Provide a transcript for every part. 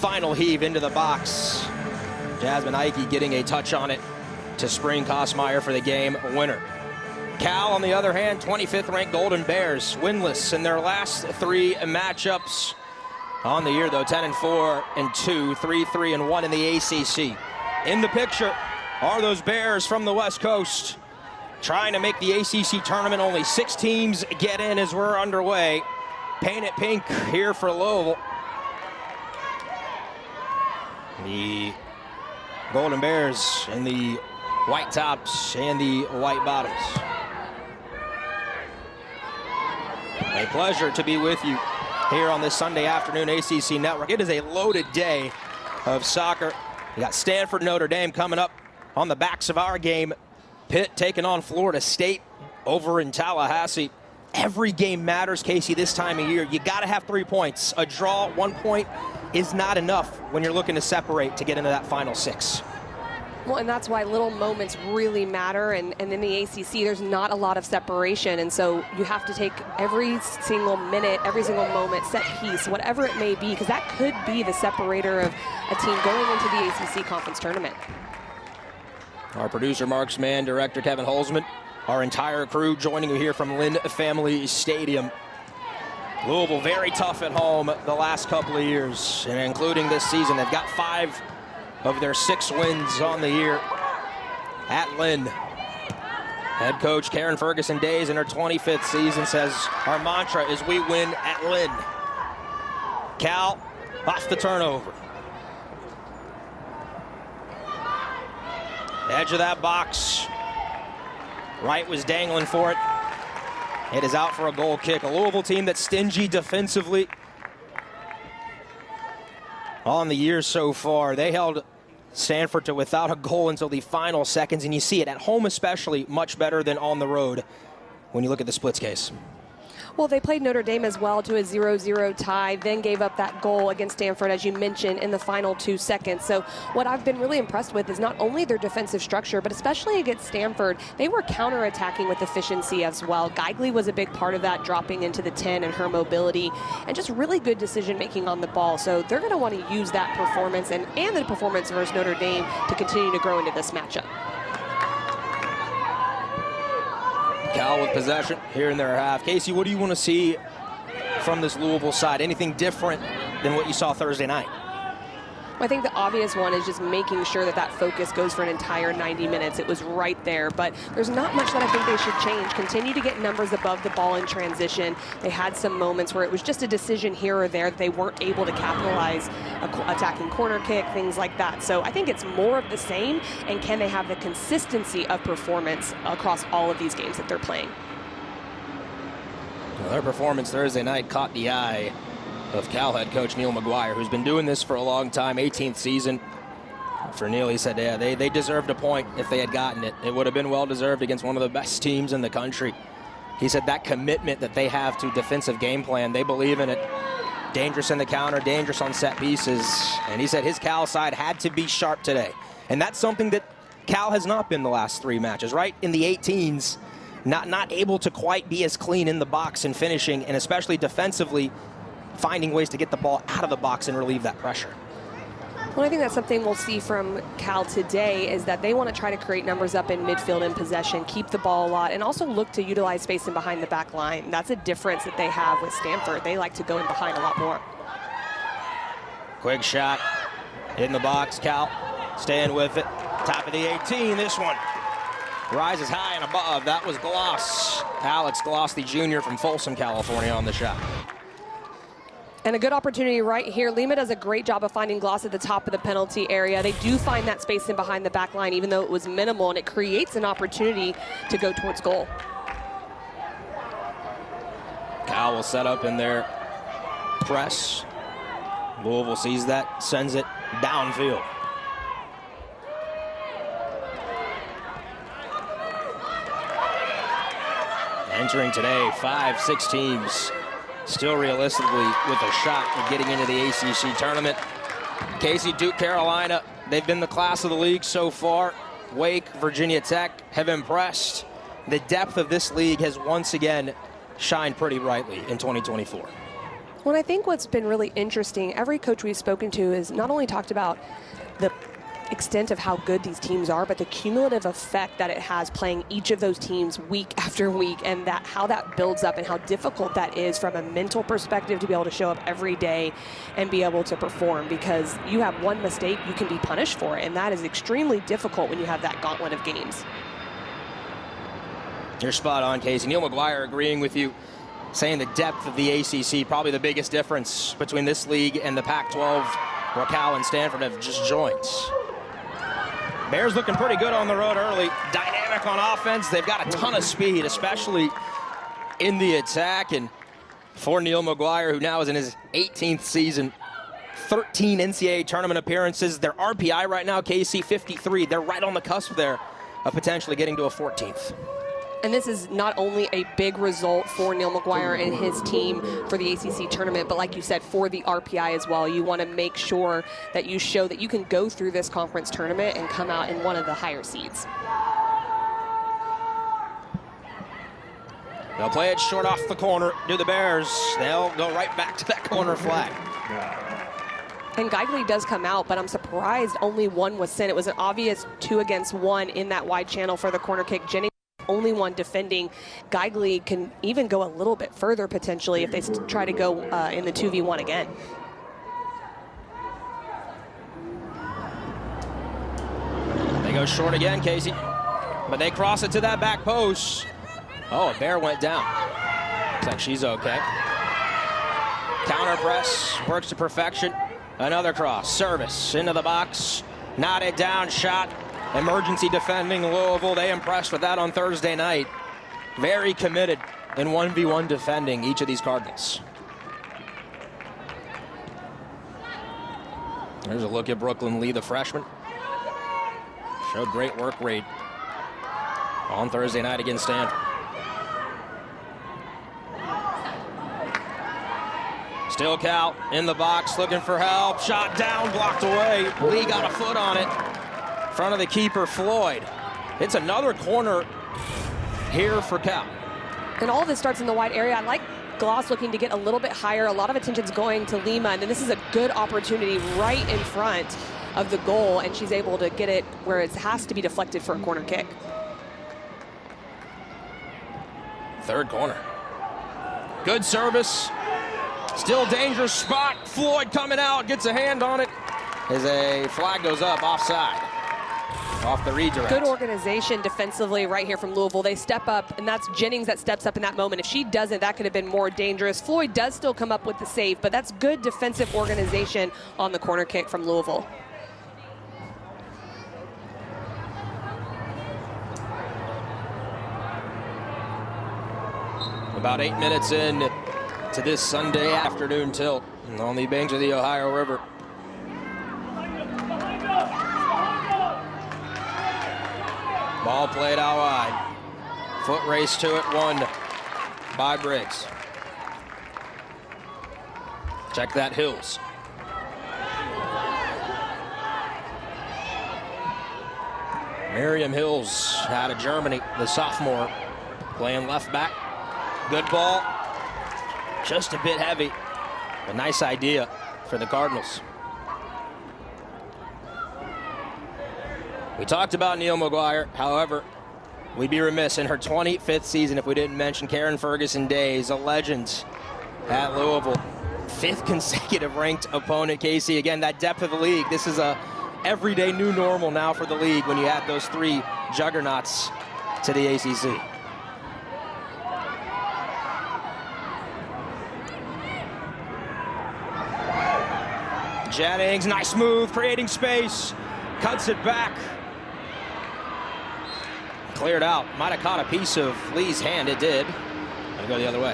final heave into the box. Jasmine Ike getting a touch on it to spring Kosmeyer for the game winner. Cal, on the other hand, 25th ranked Golden Bears, winless in their last 3 matchups on the year, though 10-4 and 2, 3-3 and 1 in the ACC. In the picture are those Bears from the West Coast trying to make the ACC tournament. Only 6 teams get in as we're underway. Paint it pink here for Louisville. The Golden Bears in the white tops and the white bottoms. A pleasure to be with you here on this Sunday afternoon ACC Network. It is a loaded day of soccer. We got Stanford, Notre Dame coming up on the backs of our game. Pitt taking on Florida State over in Tallahassee. Every game matters, Casey, this time of year. You got to have 3 points. A draw, 1 point is not enough when you're looking to separate to get into that final 6. Well, and that's why little moments really matter. And in the ACC, there's not a lot of separation. And so you have to take every single minute, every single moment, set piece, whatever it may be, because that could be the separator of a team going into the ACC conference tournament. Our producer, Mark's man, director Kevin Holzman, our entire crew joining you here from Lynn Family Stadium. Louisville very tough at home the last couple of years, and including this season. They've got 5 of their 6 wins on the year at Lynn. Head coach Karen Ferguson Days in her 25th season says our mantra is we win at Lynn. Cal off the turnover. Edge of that box. Wright was dangling for it. It is out for a goal kick. A Louisville team that's stingy defensively on the year so far. They held Stanford to without a goal until the final seconds, and you see it at home especially much better than on the road when you look at the splits case. Well, they played Notre Dame as well to a 0-0 tie, then gave up that goal against Stanford, as you mentioned, in the final 2 seconds. So what I've been really impressed with is not only their defensive structure, but especially against Stanford, they were counterattacking with efficiency as well. Geigley was a big part of that, dropping into the 10 and her mobility, and just really good decision-making on the ball. So they're going to want to use that performance and the performance versus Notre Dame to continue to grow into this matchup. Cal with possession here in their half. Casey, what do you want to see from this Louisville side? Anything different than what you saw Thursday night? I think the obvious one is just making sure that that focus goes for an entire 90 minutes. It was right there, but there's not much that I think they should change. Continue to get numbers above the ball in transition. They had some moments where it was just a decision here or there that they weren't able to capitalize, attacking corner kick, things like that. So I think it's more of the same, and can they have the consistency of performance across all of these games that they're playing? Well, their performance Thursday night caught the eye of Cal head coach Neil McGuire, who's been doing this for a long time, 18th season. For Neil, he said, yeah, they deserved a point if they had gotten it. It would have been well-deserved against one of the best teams in the country. He said that commitment that they have to defensive game plan, they believe in it. Dangerous in the counter, dangerous on set pieces. And he said his Cal side had to be sharp today. And that's something that Cal has not been the last 3 matches, right? In the 18s, not able to quite be as clean in the box and finishing, and especially defensively, finding ways to get the ball out of the box and relieve that pressure. Well, I think that's something we'll see from Cal today, is that they want to try to create numbers up in midfield and possession, keep the ball a lot, and also look to utilize space in behind the back line. That's a difference that they have with Stanford. They like to go in behind a lot more. Quick shot in the box. Cal staying with it. Top of the 18, this one rises high and above. That was Gloss. Alex Gloss, the junior from Folsom, California, on the shot. And a good opportunity right here. Lima does a great job of finding Gloss at the top of the penalty area. They do find that space in behind the back line, even though it was minimal, and it creates an opportunity to go towards goal. Cal will set up in their press. Louisville sees that, sends it downfield. Entering today, 5-6 teams still realistically with a shot at getting into the ACC tournament. Casey, Duke, Carolina, they've been the class of the league so far. Wake, Virginia Tech have impressed. The depth of this league has once again shined pretty brightly in 2024. Well, I think what's been really interesting, every coach we've spoken to has not only talked about the extent of how good these teams are, but the cumulative effect that it has playing each of those teams week after week, and that how that builds up and how difficult that is from a mental perspective to be able to show up every day and be able to perform, because you have one mistake, you can be punished for it, and that is extremely difficult when you have that gauntlet of games. You're spot on, Casey. Neil McGuire agreeing with you, saying the depth of the ACC, probably the biggest difference between this league and the Pac-12, where Cal and Stanford have just joined. Bears looking pretty good on the road early. Dynamic on offense. They've got a ton of speed, especially in the attack. And for Neil McGuire, who now is in his 18th season, 13 NCAA tournament appearances. Their RPI right now, KC 53. They're right on the cusp there of potentially getting to a 14th. And this is not only a big result for Neil McGuire and his team for the ACC tournament, but like you said, for the RPI as well. You want to make sure that you show that you can go through this conference tournament and come out in one of the higher seeds. They'll play it short off the corner. Do the Bears. They'll go right back to that corner flag. And Geigley does come out, but I'm surprised only one was sent. It was an obvious 2 against 1 in that wide channel for the corner kick. Jennings, only one defending. Geigley can even go a little bit further potentially if they try to go in the 2v1 again. They go short again, Casey. But they cross it to that back post. Oh, a Bear went down. Looks like she's okay. Counter press, works to perfection. Another cross, service into the box. Knotted down shot. Emergency defending Louisville. They impressed with that on Thursday night. Very committed in 1v1 defending each of these Cardinals. There's a look at Brooklyn Lee, the freshman. Showed great work rate on Thursday night against Stanford. Still Cal in the box looking for help. Shot down, blocked away. Lee got a foot on it. Front of the keeper, Floyd. It's another corner here for Cal. And all of this starts in the wide area. I like Gloss looking to get a little bit higher. A lot of attention's going to Lima, and then this is a good opportunity right in front of the goal, and she's able to get it where it has to be deflected for a corner kick. Third corner. Good service. Still dangerous spot. Floyd coming out, gets a hand on it as a flag goes up offside. Off the redirect. Good organization defensively right here from Louisville. They step up, and that's Jennings that steps up in that moment. If she doesn't, that could have been more dangerous. Floyd does still come up with the save, but that's good defensive organization on the corner kick from Louisville. About 8 minutes in to this Sunday afternoon tilt on the banks of the Ohio River. Ball played out wide. Foot race to it, won by Briggs. Check that, Hills. Miriam Hills out of Germany, the sophomore, playing left back. Good ball, just a bit heavy. A nice idea for the Cardinals. We talked about Neil McGuire. However, we'd be remiss in her 25th season if we didn't mention Karen Ferguson Days, a legend at Louisville. 5th consecutive ranked opponent, Casey. Again, that depth of the league. This is a everyday new normal now for the league when you add those 3 juggernauts to the ACC. Jennings, nice move, creating space. Cuts it back. Cleared out. Might have caught a piece of Lee's hand. It did. Gonna go the other way.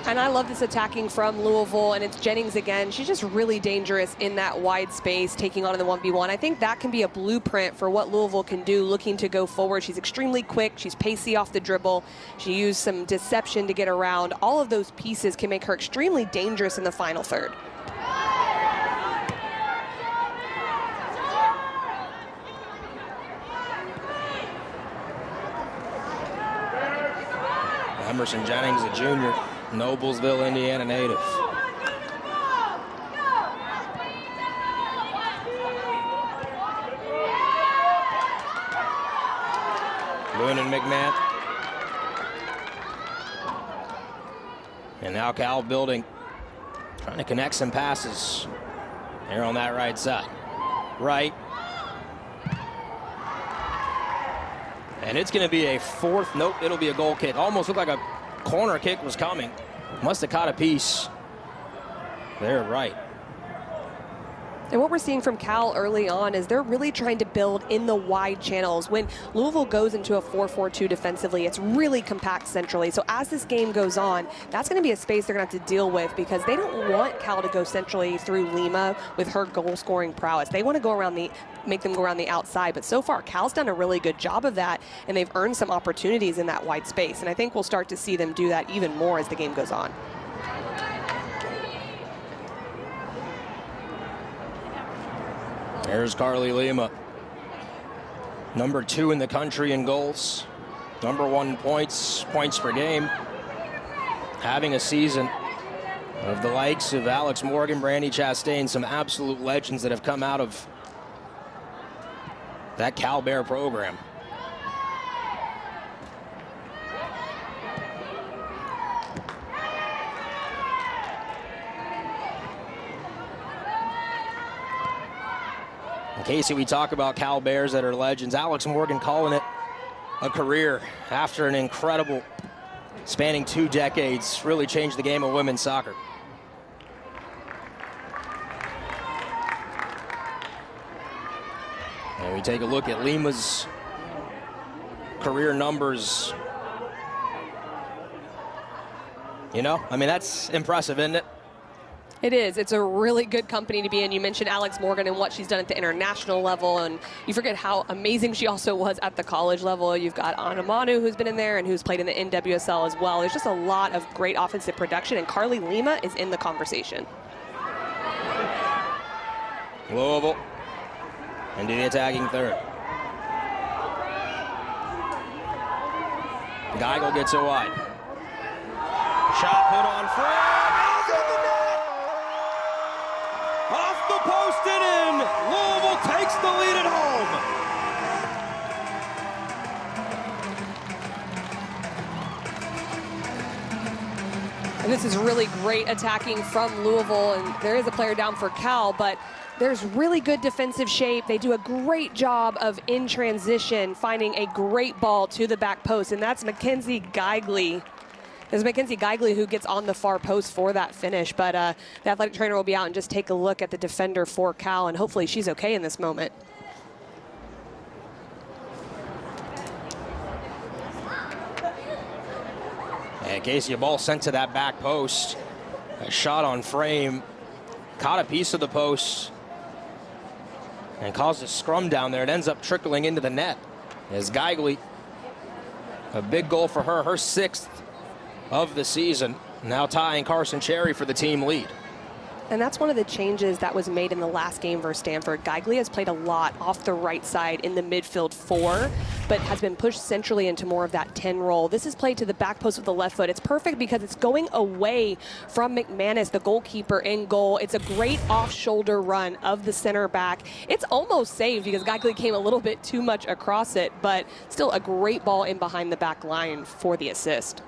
And I love this attacking from Louisville, and it's Jennings again. She's just really dangerous in that wide space, taking on in the 1v1. I think that can be a blueprint for what Louisville can do looking to go forward. She's extremely quick. She's pacey off the dribble. She used some deception to get around. All of those pieces can make her extremely dangerous in the final third. Emerson Jennings, a junior, Noblesville, Indiana native. Boone and McMahon. And now Cal building, trying to connect some passes here on that right side. Right. And it's going to be a fourth. Nope, it'll be a goal kick. Almost looked like a corner kick was coming. Must have caught a piece there, right. And what we're seeing from Cal early on is they're really trying to build in the wide channels. When Louisville goes into a 4-4-2 defensively, it's really compact centrally. So as this game goes on, that's going to be a space they're going to have to deal with, because they don't want Cal to go centrally through Lima with her goal-scoring prowess. They want to go around make them go around the outside. But so far, Cal's done a really good job of that, and they've earned some opportunities in that wide space. And I think we'll start to see them do that even more as the game goes on. There's Carly Lima, number 2 in the country in goals, number 1 points per game, having a season of the likes of Alex Morgan, Brandy Chastain, some absolute legends that have come out of that Cal Bear program. Casey, we talk about Cal Bears that are legends. Alex Morgan calling it a career after an incredible spanning 2 decades, really changed the game of women's soccer. And we take a look at Lima's career numbers. You know, I mean, that's impressive, isn't it? It is. It's a really good company to be in. You mentioned Alex Morgan and what she's done at the international level, and you forget how amazing she also was at the college level. You've got Anna Manu, who's been in there and who's played in the NWSL as well. There's just a lot of great offensive production, and Carly Lima is in the conversation. Louisville into the attacking third. Geigel gets it wide. Shot put on frame. Off the post and in. Louisville takes the lead at home. And this is really great attacking from Louisville, and there is a player down for Cal, but there's really good defensive shape. They do a great job of, in transition, finding a great ball to the back post, and that's Mackenzie Geigley. There's Mackenzie Geigley who gets on the far post for that finish, but the athletic trainer will be out and just take a look at the defender for Cal, and hopefully she's okay in this moment. And Casey, a ball sent to that back post. A shot on frame. Caught a piece of the post and caused a scrum down there. It ends up trickling into the net. As Geigley, a big goal for her, her 6th of the season, now tying Carson Cherry for the team lead. And that's one of the changes that was made in the last game versus Stanford. Geigley has played a lot off the right side in the midfield 4, but has been pushed centrally into more of that 10 role. This is played to the back post with the left foot. It's perfect because it's going away from McManus, the goalkeeper, in goal. It's a great off-shoulder run of the center back. It's almost saved because Geigley came a little bit too much across it, but still a great ball in behind the back line for the assist.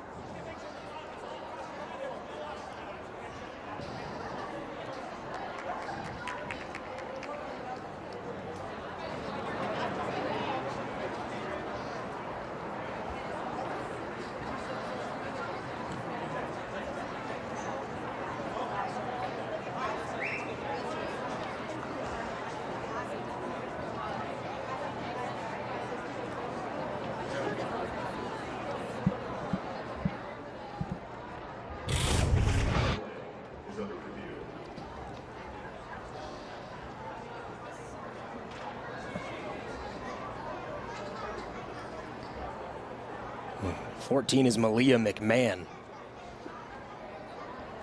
#14 is Malia McMahon.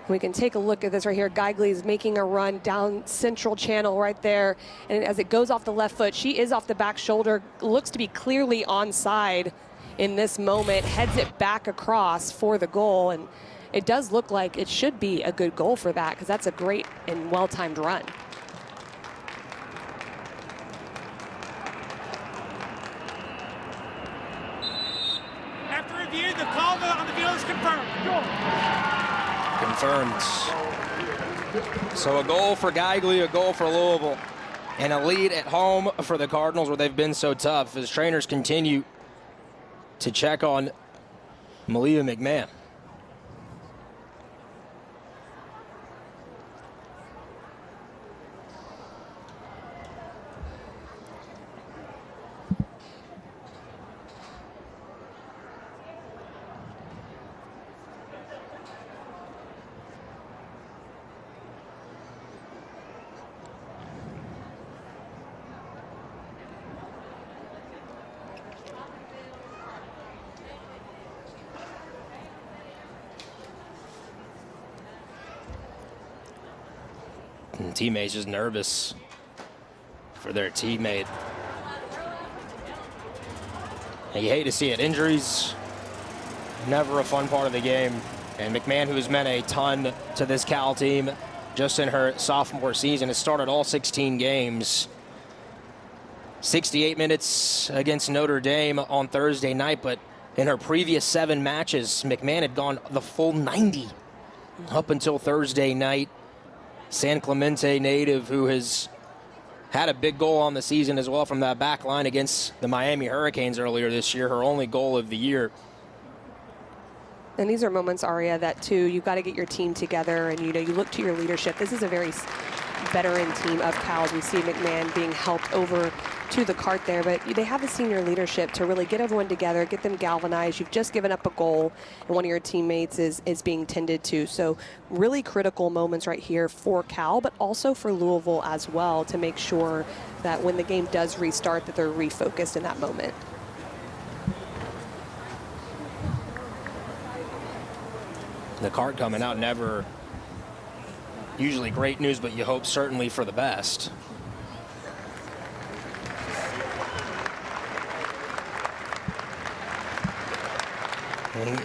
We can take a look at this right here. Geigley is making a run down central channel right there. And as it goes off the left foot, she is off the back shoulder, looks to be clearly onside in this moment, heads it back across for the goal. And it does look like it should be a good goal for that, because that's a great and well-timed run. After review, the call on the field is confirmed. Confirmed. So a goal for Geigley, a goal for Louisville, and a lead at home for the Cardinals, where they've been so tough as trainers continue to check on Malia McMahon. And teammates just nervous for their teammate. And you hate to see it. Injuries, never a fun part of the game. And McMahon, who has meant a ton to this Cal team just in her sophomore season, has started all 16 games. 68 minutes against Notre Dame on Thursday night, but in her previous 7 matches, McMahon had gone the full 90 up until Thursday night. San Clemente native, who has had a big goal on the season as well from that back line against the Miami Hurricanes earlier this year, her only goal of the year. And these are moments, Aria, that too, you've got to get your team together, and you look to your leadership. This is a very veteran team of Cal's. We see McMahon being helped over to the cart there, but they have the senior leadership to really get everyone together, get them galvanized. You've just given up a goal, and one of your teammates is being tended to. So really critical moments right here for Cal, but also for Louisville as well, to make sure that when the game does restart, that they're refocused in that moment. The cart coming out, never usually great news, but you hope certainly for the best. And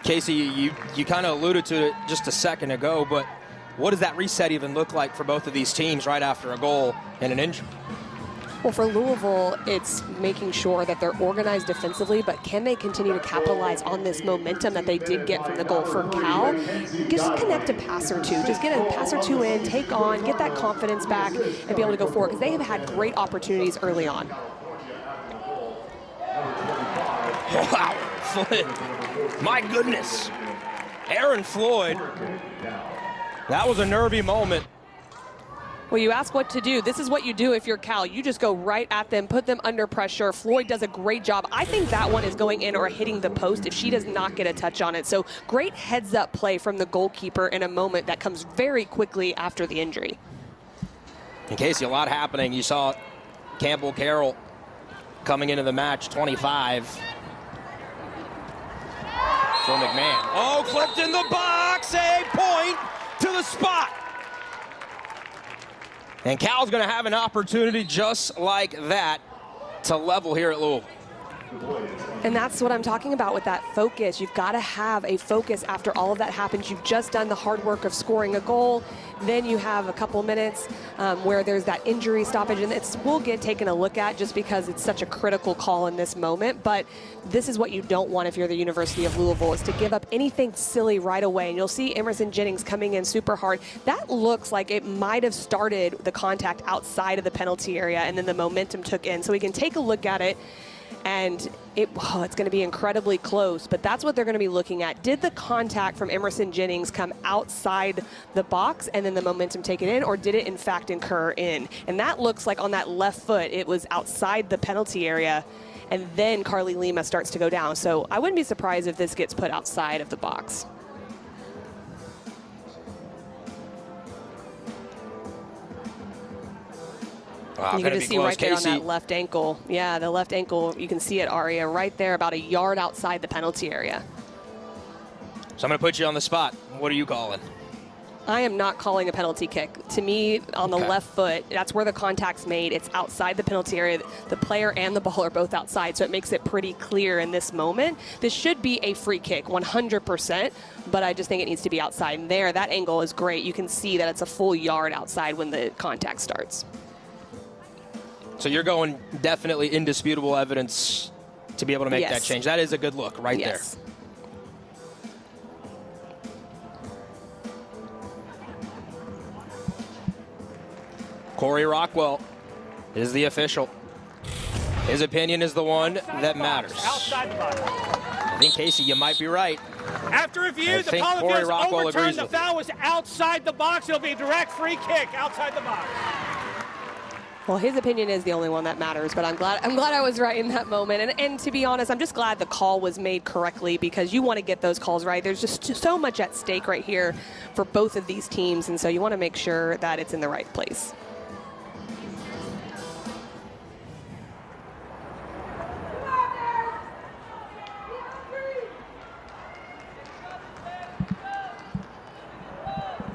Casey, you kind of alluded to it just a second ago, but what does that reset even look like for both of these teams right after a goal and an injury? Well, for Louisville, it's making sure that they're organized defensively, but can they continue to capitalize on this momentum that they did get from the goal? For Cal, just connect a pass or two. Just get a pass or two in, take on, get that confidence back, and be able to go forward, because they have had great opportunities early on. Wow, Floyd. My goodness. Aaron Floyd. That was a nervy moment. Well, you ask what to do. This is what you do if you're Cal. You just go right at them, put them under pressure. Floyd does a great job. I think that one is going in or hitting the post if she does not get a touch on it. So great heads-up play from the goalkeeper in a moment that comes very quickly after the injury. In Casey, a lot happening. You saw Campbell Carroll coming into the match, 25. For McMahon. Oh, clipped in the box. A point to the spot. And Cal's going to have an opportunity just like that to level here at Louisville. And that's what I'm talking about with that focus. You've got to have a focus after all of that happens. You've just done the hard work of scoring a goal. Then you have a couple minutes where there's that injury stoppage, and we'll get taken a look at just because it's such a critical call in this moment. But this is what you don't want if you're the University of Louisville, is to give up anything silly right away. And you'll see Emerson Jennings coming in super hard. That looks like it might have started the contact outside of the penalty area, and then the momentum took in. So we can take a look at it. And it's going to be incredibly close, but that's what they're going to be looking at. Did the contact from Emerson Jennings come outside the box and then the momentum take it in, or did it in fact incur in? And that looks like on that left foot, it was outside the penalty area, and then Carly Lima starts to go down. So I wouldn't be surprised if this gets put outside of the box. Wow, you can see close. right there Casey. on that left ankle. Yeah, the left ankle, you can see it, Aria, right there about a yard outside the penalty area. So I'm going to put you on the spot. What are you calling? I am not calling a penalty kick. To me, on the left foot, that's where the contact's made. It's outside the penalty area. The player and the ball are both outside, so it makes it pretty clear in this moment. This should be a free kick, 100%, but I just think it needs to be outside. And there, that angle is great. You can see that it's a full yard outside when the contact starts. So you're going definitely indisputable evidence to be able to make that change. That is a good look right there. Corey Rockwell is the official. His opinion is the one that matters. Outside the box. I think, Casey, you might be right. After review, the call officials overturned the foul was outside the box. It'll be a direct free kick outside the box. Well, his opinion is the only one that matters, but I'm glad I was right in that moment. And to be honest, I'm just glad the call was made correctly, because you want to get those calls right. There's just so much at stake right here for both of these teams, and so you want to make sure that it's in the right place.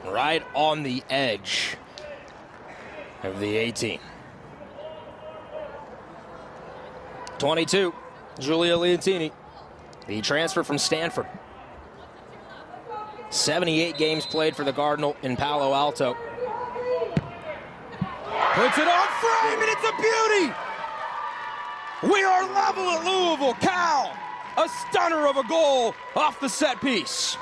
Right on the edge of the 18. 22, Julia Leontini, the transfer from Stanford. 78 games played for the Cardinal in Palo Alto. Puts it on frame, and it's a beauty! We are level at Louisville. Cal, a stunner of a goal off the set piece.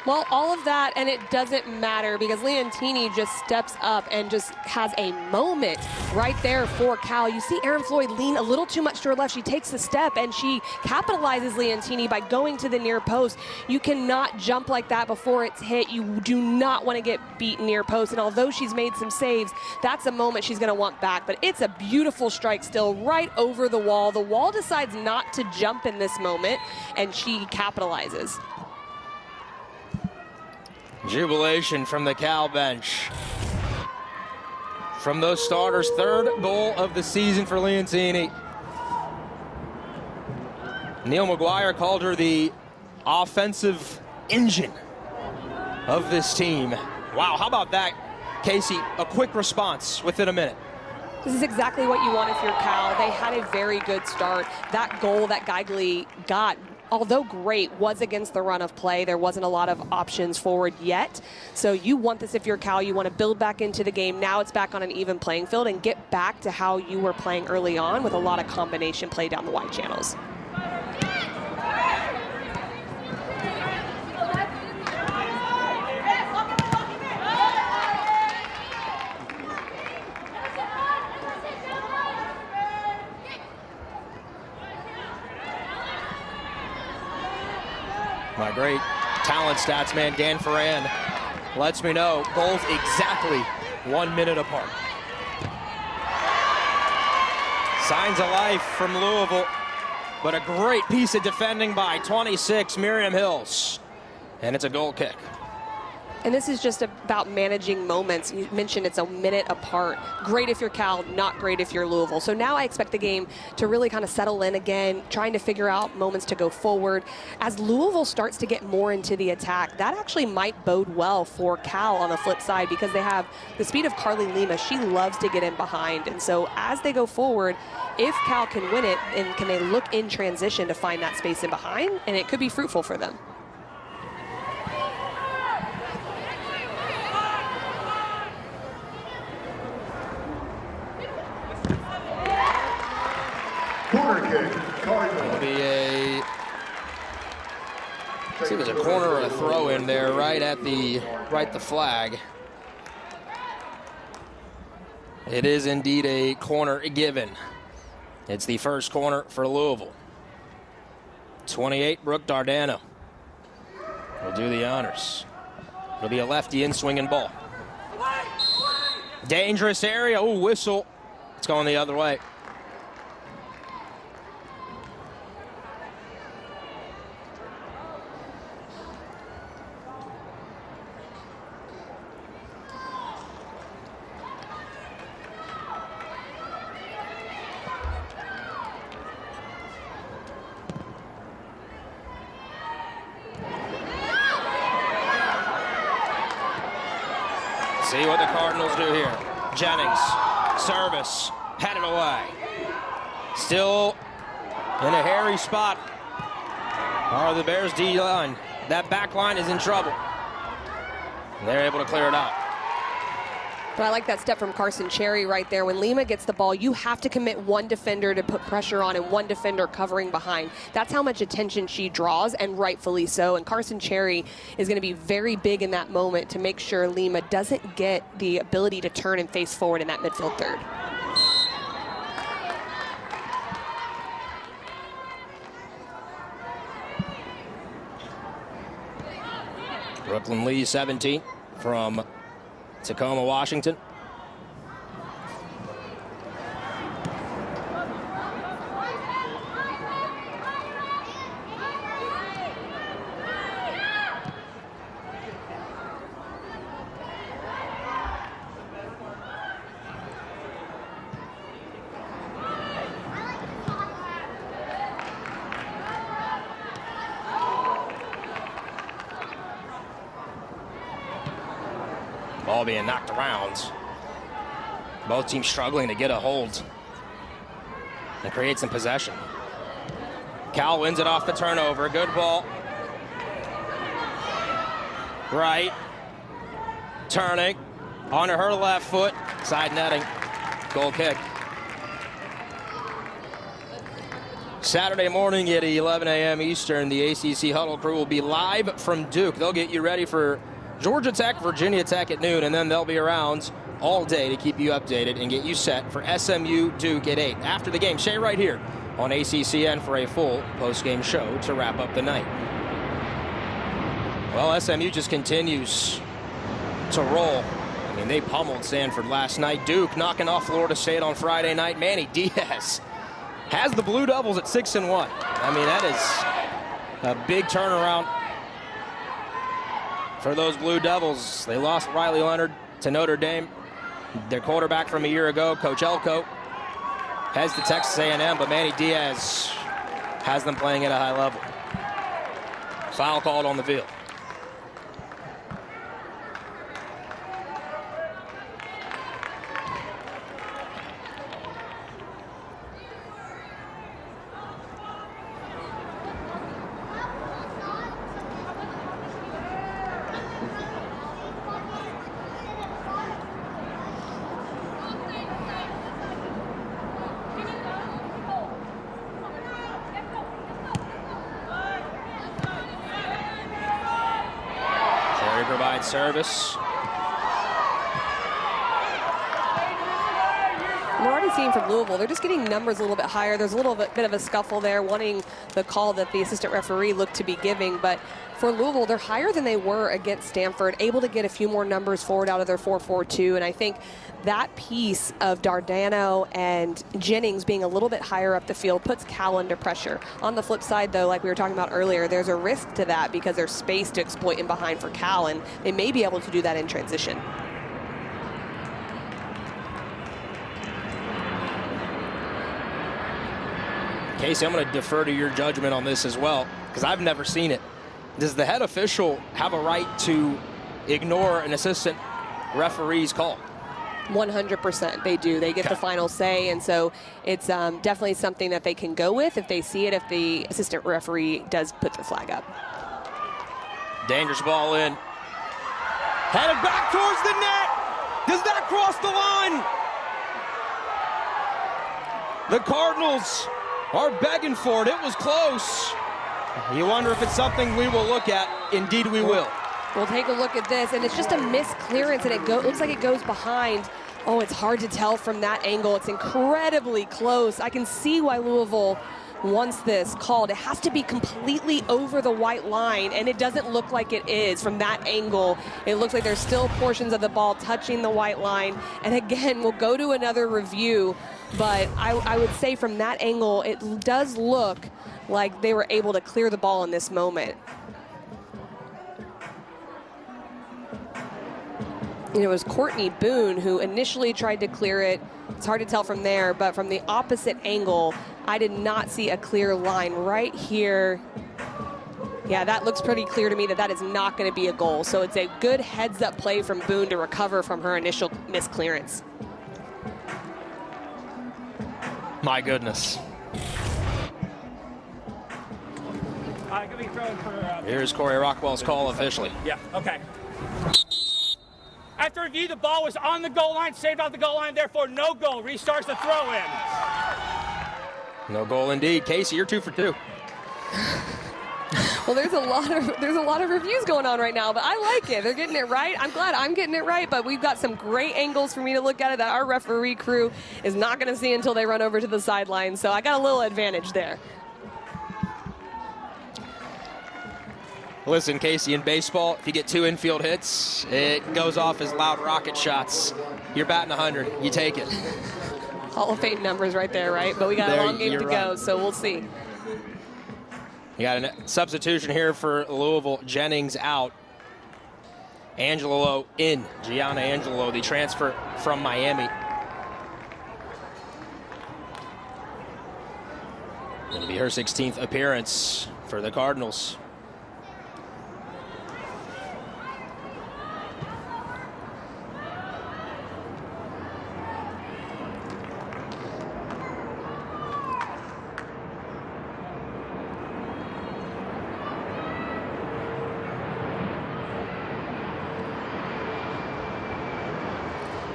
Well, all of that, and it doesn't matter, because Leontini just steps up and just has a moment right there for Cal. You see Erin Floyd lean a little too much to her left. She takes the step, and she capitalizes Leontini by going to the near post. You cannot jump like that before it's hit. You do not want to get beat near post, and although she's made some saves, that's a moment she's going to want back. But it's a beautiful strike still right over the wall. The wall decides not to jump in this moment, and she capitalizes. Jubilation from the Cal bench. From those starters, third goal of the season for Leontini. Neil McGuire called her the offensive engine of this team. Wow, how about that, Casey? A quick response within a minute. This is exactly what you want if you're Cal. They had a very good start. That goal that Geigley got, although great, was against the run of play. There wasn't a lot of options forward yet. So you want this if you're Cal. You want to build back into the game. Now it's back on an even playing field and get back to how you were playing early on with a lot of combination play down the wide channels. My great talent stats man, Dan Ferran, lets me know goals exactly 1 minute apart. Signs of life from Louisville, but a great piece of defending by 26, Miriam Hills. And it's a goal kick. And this is just about managing moments. You mentioned it's a minute apart. Great if you're Cal, not great if you're Louisville. So now I expect the game to really kind of settle in again, trying to figure out moments to go forward. As Louisville starts to get more into the attack, that actually might bode well for Cal on the flip side, because they have the speed of Carly Lima. She loves to get in behind. And so as they go forward, if Cal can win it, and can they look in transition to find that space in behind, and it could be fruitful for them. Corner kick, Cardinal. It'll be a, see if it's a corner or a throw in there, right at the flag. It is indeed a corner given. It's the first corner for Louisville. 28, Brooke Dardano will do the honors. It'll be a lefty in swinging ball. Dangerous area. Oh, whistle. It's going the other way. See what the Cardinals do here. Jennings, service, headed away. Still in a hairy spot are the Bears D-line. That back line is in trouble. They're able to clear it out. But I like that step from Carson Cherry right there. When Lima gets the ball, you have to commit one defender to put pressure on and one defender covering behind. That's how much attention she draws, and rightfully so. And Carson Cherry is going to be very big in that moment to make sure Lima doesn't get the ability to turn and face forward in that midfield third. Brooklyn Lee, 17 from Tacoma, Washington. Ball being knocked around. Both teams struggling to get a hold and create some possession. Cal wins it off the turnover. Good ball. Right. Turning. Onto her left foot. Side netting. Goal kick. Saturday morning at 11 a.m. Eastern, the ACC Huddle crew will be live from Duke. They'll get you ready for Georgia Tech, Virginia Tech at noon, and then they'll be around all day to keep you updated and get you set for SMU Duke at 8. After the game, Shay right here on ACCN for a full post-game show to wrap up the night. Well, SMU just continues to roll. I mean, they pummeled Stanford last night. Duke knocking off Florida State on Friday night. Manny Diaz has the Blue Devils at 6-1. I mean, that is a big turnaround for those Blue Devils. They lost Riley Leonard to Notre Dame. Their quarterback from a year ago, Coach Elko, heads to Texas A&M, but Manny Diaz has them playing at a high level. Foul called on the field. Provides service. We're already seeing from Louisville, they're just getting numbers a little bit higher. There's a little bit of a scuffle there, wanting the call that the assistant referee looked to be giving. But for Louisville, they're higher than they were against Stanford, able to get a few more numbers forward out of their 4-4-2. And I think that piece of Dardano and Jennings being a little bit higher up the field puts Cal under pressure. On the flip side, though, like we were talking about earlier, there's a risk to that because there's space to exploit in behind for Cal, and they may be able to do that in transition. Casey, I'm going to defer to your judgment on this as well, because I've never seen it. Does the head official have a right to ignore an assistant referee's call? 100% they do. They get the final say, and so it's definitely something that they can go with if they see it, if the assistant referee does put their flag up. Dangerous ball in. Headed back towards the net. Does that cross the line? The Cardinals are begging for it. It was close. You wonder if it's something we will look at. Indeed we will. We'll take a look at this, and it's just a missed clearance, and it looks like it goes behind. Oh, it's hard to tell from that angle. It's incredibly close. I can see why Louisville wants this called. It has to be completely over the white line, and it doesn't look like it is from that angle. It looks like there's still portions of the ball touching the white line. And again, we'll go to another review, but I would say from that angle, it does look like they were able to clear the ball in this moment. It was Courtney Boone who initially tried to clear it. It's hard to tell from there, but from the opposite angle, I did not see a clear line right here Yeah, that looks pretty clear to me that that is not going to be a goal. So it's a good heads-up play from Boone to recover from her initial misclearance. My goodness. Gonna be throwing for, Here's Corey Rockwell's call officially. Yeah, okay. After review, the ball was on the goal line, saved off the goal line, therefore no goal. Restarts the throw in. No goal indeed. Casey, you're 2 for 2. Well, there's a lot of reviews going on right now, but I like it. They're getting it right. I'm glad I'm getting it right, but we've got some great angles for me to look at it that our referee crew is not going to see until they run over to the sideline. So I got a little advantage there. Listen, Casey, in baseball, if you get 2 infield hits, it goes off as loud rocket shots. You're batting 100. You take it. Hall of Fame numbers right there, right? But we got a long game to go, so we'll see. You got a substitution here for Louisville. Jennings out. Angelo in. Gianna Angelo, the transfer from Miami. It'll be her 16th appearance for the Cardinals.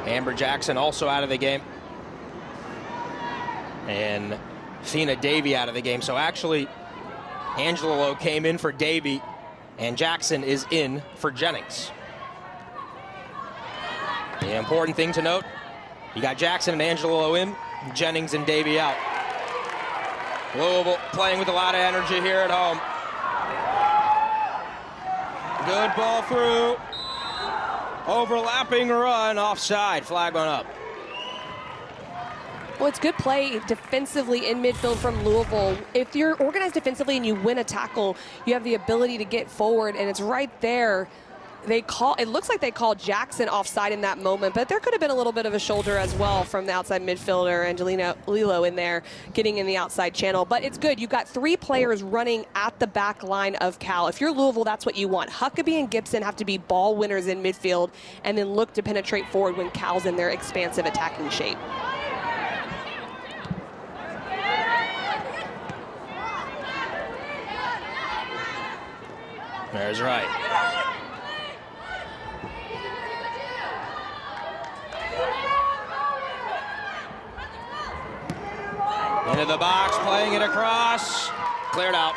Amber Jackson also out of the game. And Thena Davey out of the game. So actually, Angelo came in for Davey, and Jackson is in for Jennings. The important thing to note, you got Jackson and Angelo in, Jennings and Davey out. Louisville playing with a lot of energy here at home. Good ball through. Overlapping run, offside, flag went up. Well, it's good play defensively in midfield from Louisville. If you're organized defensively and you win a tackle, you have the ability to get forward, and it's right there. It looks like they called Jackson offside in that moment, but there could have been a little bit of a shoulder as well from the outside midfielder, Angelina Lilo in there, getting in the outside channel. But it's good. You've got 3 players running at the back line of Cal. If you're Louisville, that's what you want. Huckabee and Gibson have to be ball winners in midfield and then look to penetrate forward when Cal's in their expansive attacking shape. There's right. Into the box, playing it across. Cleared out.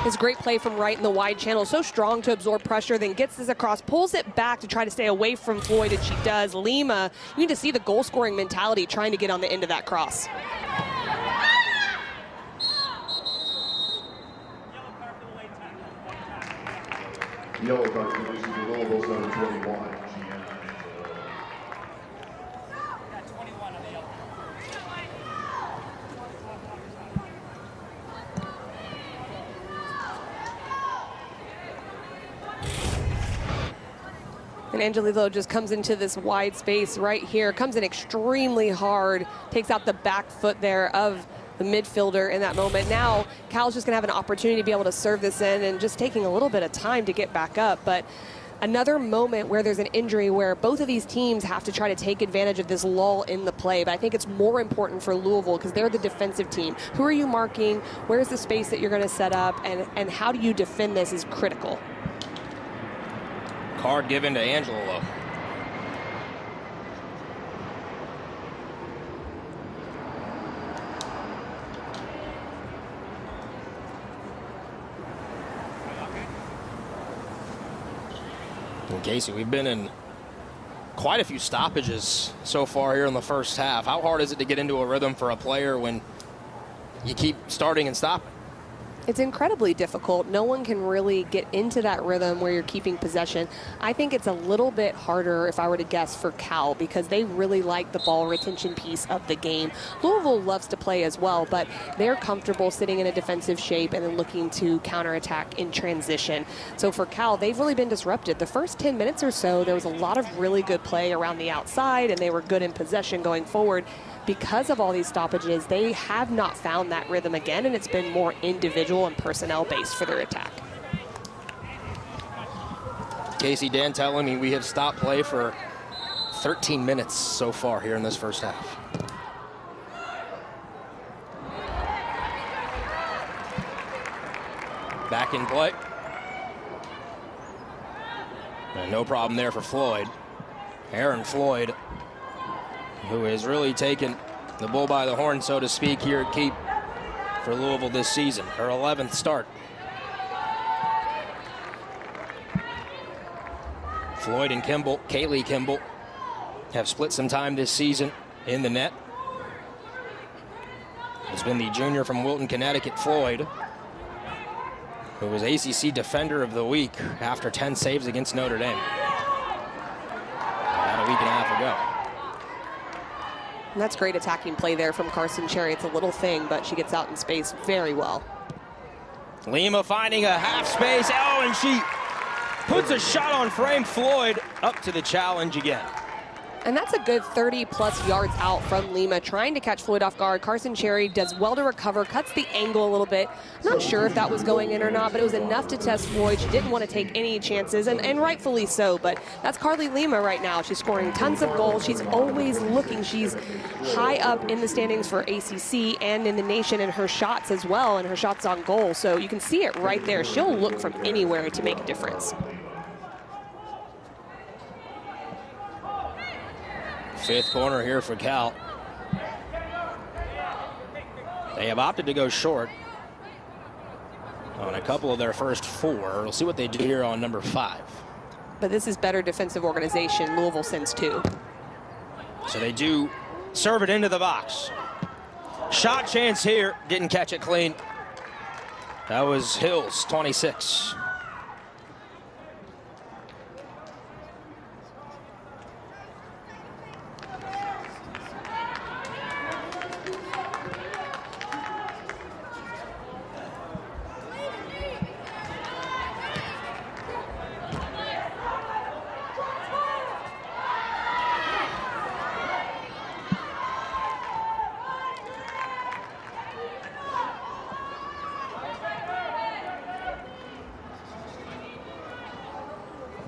It's great play from Wright in the wide channel. So strong to absorb pressure, then gets this across, pulls it back to try to stay away from Floyd, and she does. Lima, you need to see the goal-scoring mentality trying to get on the end of that cross. Yellow card to Louisville, zone 21. And Angelillo just comes into this wide space right here, comes in extremely hard, takes out the back foot there of the midfielder in that moment. Now, Cal's just gonna have an opportunity to be able to serve this in, and just taking a little bit of time to get back up. But another moment where there's an injury where both of these teams have to try to take advantage of this lull in the play. But I think it's more important for Louisville because they're the defensive team. Who are you marking? Where's the space that you're gonna set up? And how do you defend this is critical. Card given to Angelo. And Casey, we've been in quite a few stoppages so far here in the first half. How hard is it to get into a rhythm for a player when you keep starting and stopping? It's incredibly difficult. No one can really get into that rhythm where you're keeping possession. I think it's a little bit harder, if I were to guess, for Cal because they really like the ball retention piece of the game. Louisville loves to play as well, but they're comfortable sitting in a defensive shape and then looking to counterattack in transition. So for Cal, they've really been disrupted. The first 10 minutes or so, there was a lot of really good play around the outside, and they were good in possession going forward. Because of all these stoppages, they have not found that rhythm again, and it's been more individual and personnel-based for their attack. Casey, Dan telling me we have stopped play for 13 minutes so far here in this first half. Back in play. And no problem there for Floyd. Aaron Floyd, who has really taken the bull by the horn, so to speak, here at Keep for Louisville this season. Her 11th start. Floyd and Kimball, Kaylee Kimball, have split some time this season in the net. It's been the junior from Wilton, Connecticut, Floyd, who was ACC Defender of the Week after 10 saves against Notre Dame about a week and a half ago. And that's great attacking play there from Carson Cherry. It's a little thing, but she gets out in space very well. Lima finding a half space. Oh, and she puts a shot on frame. Floyd up to the challenge again. And that's a good 30-plus yards out from Lima, trying to catch Floyd off guard. Carson Cherry does well to recover, cuts the angle a little bit. I'm not sure if that was going in or not, but it was enough to test Floyd. She didn't want to take any chances, and rightfully so. But that's Carly Lima right now. She's scoring tons of goals. She's always looking. She's high up in the standings for ACC and in the nation in her shots as well, and her shots on goal. So you can see it right there. She'll look from anywhere to make a difference. Fifth corner here for Cal. They have opted to go short on a couple of their first four. We'll see what they do here on number 5. But this is better defensive organization. Louisville sends 2. So they do serve it into the box. Shot chance here. Didn't catch it clean. That was Hills, 26.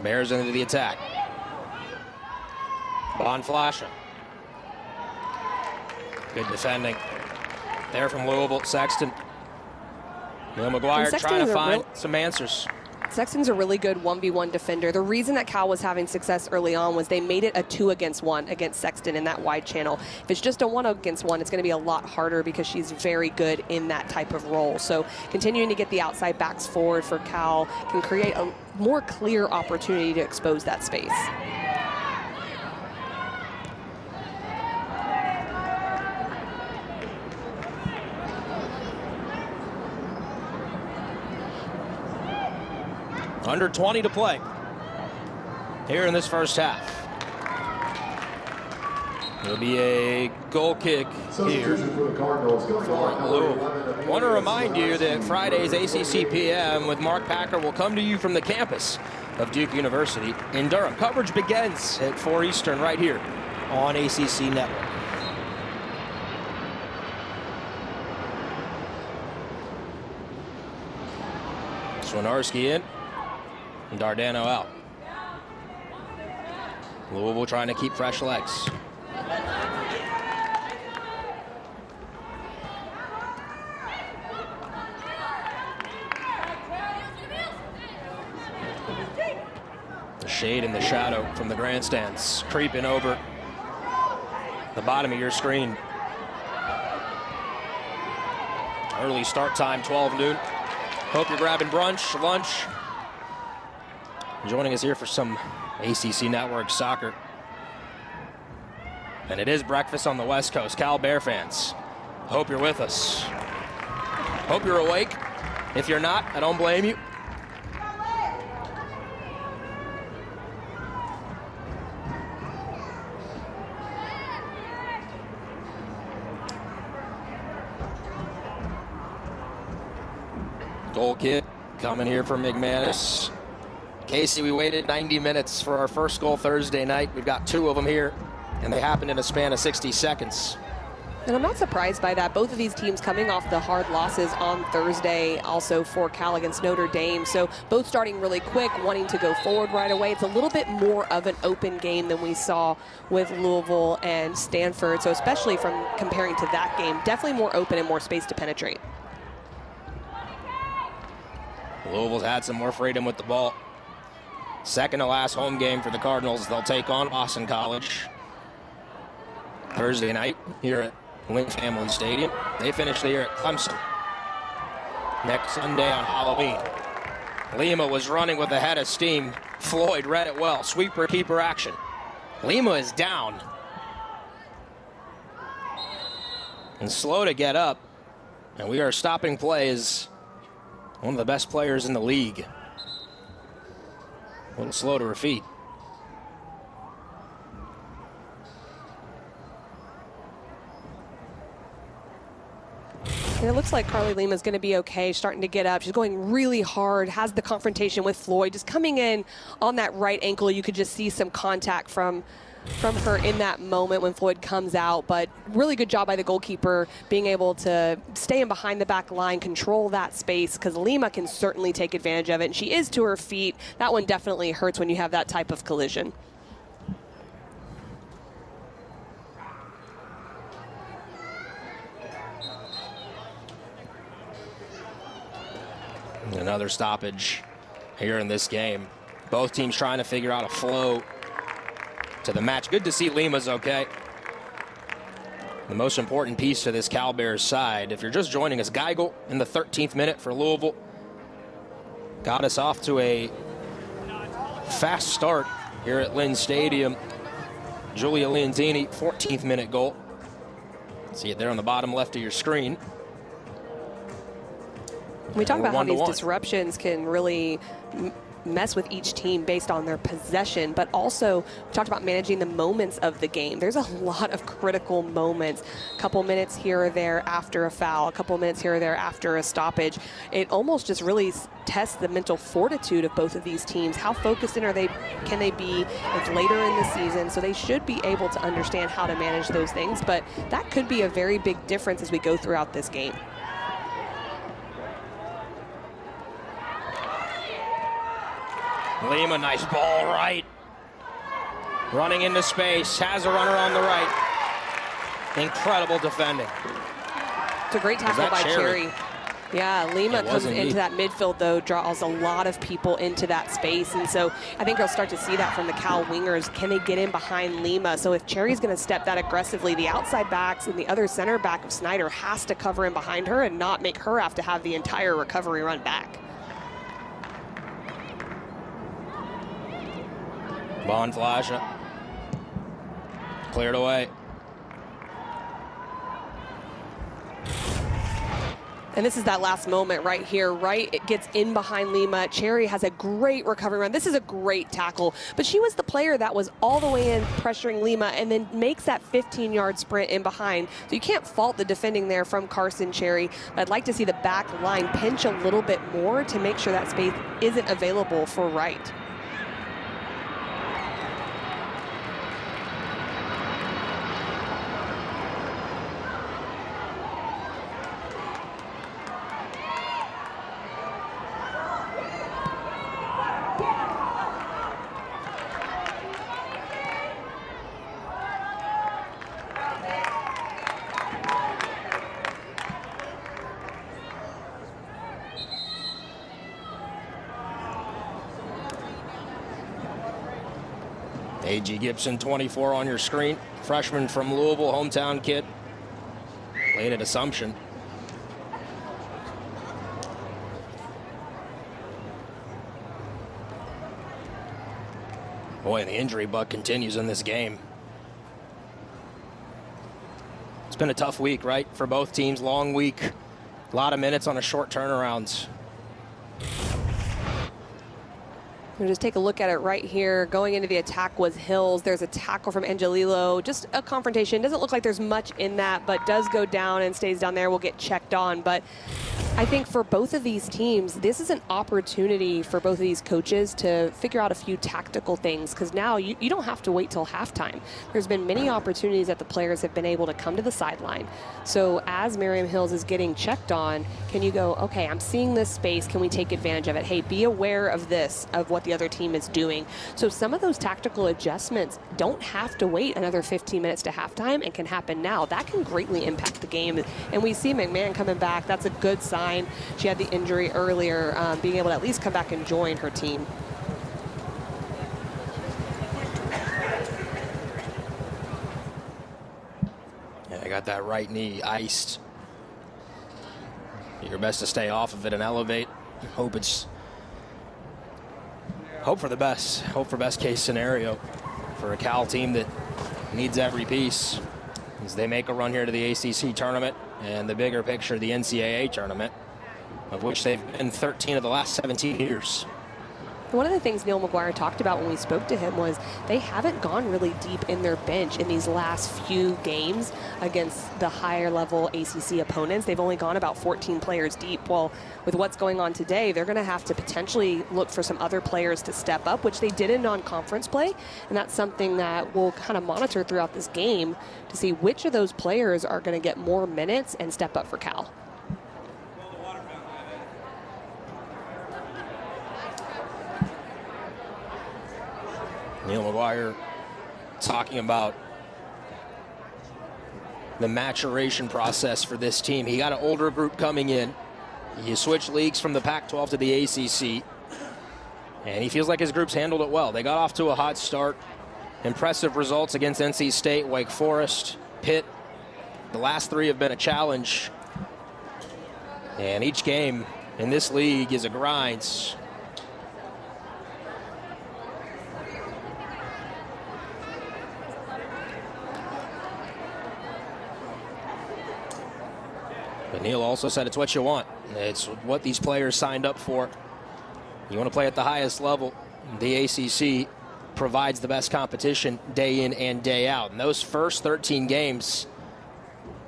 Bears into the attack. Bonflasha. Good defending there from Louisville. Sexton. Neil McGuire trying to find some answers. Sexton's a really good 1v1 defender. The reason that Cal was having success early on was they made it a 2-against-1 against Sexton in that wide channel. If it's just a 1-against-1, it's going to be a lot harder because she's very good in that type of role. So continuing to get the outside backs forward for Cal can create a more clear opportunity to expose that space. Under 20 to play here in this first half. It'll be a goal kick here for Louisville. I want to remind you that Friday's ACC PM with Mark Packer will come to you from the campus of Duke University in Durham. Coverage begins at 4 Eastern right here on ACC Network. Swinarski in. And Dardano out. Louisville trying to keep fresh legs. The shade and the shadow from the grandstands creeping over the bottom of your screen. Early start time, 12 noon. Hope you're grabbing brunch, lunch. Joining us here for some ACC Network soccer. And it is breakfast on the West Coast. Cal Bear fans, hope you're with us. Hope you're awake. If you're not, I don't blame you. Goal kick coming here from McManus. Casey, we waited 90 minutes for our first goal Thursday night. We've got 2 of them here, and they happened in a span of 60 seconds. And I'm not surprised by that. Both of these teams coming off the hard losses on Thursday, also for Cal against Notre Dame. So both starting really quick, wanting to go forward right away. It's a little bit more of an open game than we saw with Louisville and Stanford. So especially from comparing to that game, definitely more open and more space to penetrate. Louisville's had some more freedom with the ball. Second to last home game for the Cardinals. They'll take on Boston College Thursday night here at Lynn Family Stadium. They finish the year at Clemson next Sunday on Halloween. Lima was running with a head of steam. Floyd read it well. Sweeper keeper action. Lima is down and slow to get up, and we are stopping play as one of the best players in the league. A little slow to her feet. And it looks like Carly Lima's going to be okay, starting to get up. She's going really hard, has the confrontation with Floyd, just coming in on that right ankle. You could just see some contact from her in that moment when Floyd comes out. But really good job by the goalkeeper being able to stay in behind the back line, control that space, because Lima can certainly take advantage of it. And she is to her feet. That one definitely hurts when you have that type of collision. Another stoppage here in this game. Both teams trying to figure out a flow to the match. Good to see Lima's okay. The most important piece to this Cal Bears side, if you're just joining us, Geigel in the 13th minute for Louisville got us off to a fast start here at Lynn Stadium. Julia Leontini, 14th minute goal. See it there on the bottom left of your screen. We talk about how these disruptions can really mess with each team based on their possession, but also we talked about managing the moments of the game. There's a lot of critical moments, a couple minutes here or there after a foul, a couple minutes here or there after a stoppage. It almost just really tests the mental fortitude of both of these teams. How focused can they be? It's later in the season, so they should be able to understand how to manage those things, but that could be a very big difference as we go throughout this game. Lima, nice ball right. Running into space, has a runner on the right. Incredible defending. It's a great tackle by Cherry. Yeah, Lima comes into that midfield, though, draws a lot of people into that space. And so I think you'll start to see that from the Cal wingers. Can they get in behind Lima? So if Cherry's going to step that aggressively, the outside backs and the other center back of Snyder has to cover in behind her and not make her have to have the entire recovery run back. Bonflasha cleared away. And this is that last moment right here, right? It gets in behind Lima. Cherry has a great recovery run. This is a great tackle, but she was the player that was all the way in pressuring Lima and then makes that 15-yard sprint in behind. So you can't fault the defending there from Carson Cherry. But I'd like to see the back line pinch a little bit more to make sure that space isn't available for Wright. A.G. Gibson, 24 on your screen. Freshman from Louisville, hometown kid. Played at Assumption. Boy, the injury bug continues in this game. It's been a tough week, right, for both teams. Long week. A lot of minutes on a short turnaround. We'll just take a look at it right here. Going into the attack was Hills. There's a tackle from Angelillo. Just a confrontation. Doesn't look like there's much in that, but does go down and stays down there. Will get checked on. But I think for both of these teams, this is an opportunity for both of these coaches to figure out a few tactical things, because now you don't have to wait till halftime. There's been many opportunities that the players have been able to come to the sideline. So as Miriam Hills is getting checked on, can you go, okay, I'm seeing this space. Can we take advantage of it? Hey, be aware of this, of what the other team is doing. So some of those tactical adjustments don't have to wait another 15 minutes to halftime and can happen now. That can greatly impact the game. And we see McMahon coming back. That's a good sign. She had the injury earlier, being able to at least come back and join her team. Yeah, I got that right knee iced. Do your best to stay off of it and elevate. Hope for the best. Hope for best case scenario for a Cal team that needs every piece as they make a run here to the ACC tournament and the bigger picture, the NCAA tournament, of which they've been 13 of the last 17 years. One of the things Neil McGuire talked about when we spoke to him was they haven't gone really deep in their bench in these last few games against the higher level ACC opponents. They've only gone about 14 players deep. Well, with what's going on today, they're going to have to potentially look for some other players to step up, which they did in non-conference play. And that's something that we'll kind of monitor throughout this game to see which of those players are going to get more minutes and step up for Cal. Neil McGuire talking about the maturation process for this team. He got an older group coming in. You switch leagues from the Pac-12 to the ACC, and he feels like his group's handled it well. They got off to a hot start. Impressive results against NC State, Wake Forest, Pitt. The last three have been a challenge, and each game in this league is a grind. But Neil also said it's what you want. It's what these players signed up for. You want to play at the highest level. The ACC provides the best competition day in and day out. And those first 13 games,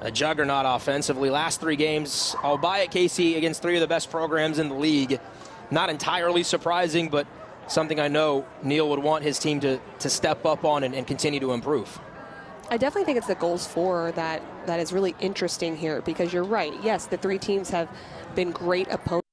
a juggernaut offensively. Last three games, albeit KC against three of the best programs in the league. Not entirely surprising, but something I know Neil would want his team to step up on and continue to improve. I definitely think it's the goals for that is really interesting here, because you're right. Yes, the three teams have been great opponents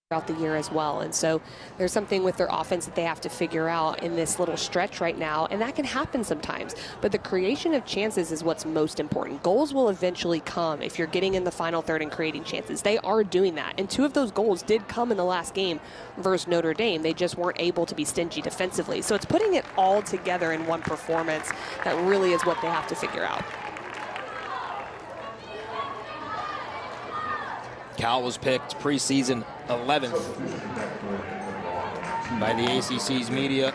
throughout the year as well. And so there's something with their offense that they have to figure out in this little stretch right now, and that can happen sometimes. But the creation of chances is what's most important. Goals will eventually come if you're getting in the final third and creating chances. They are doing that, and two of those goals did come in the last game versus Notre Dame. They just weren't able to be stingy defensively. So it's putting it all together in one performance that really is what they have to figure out. Cal was picked preseason 11th by the ACC's media.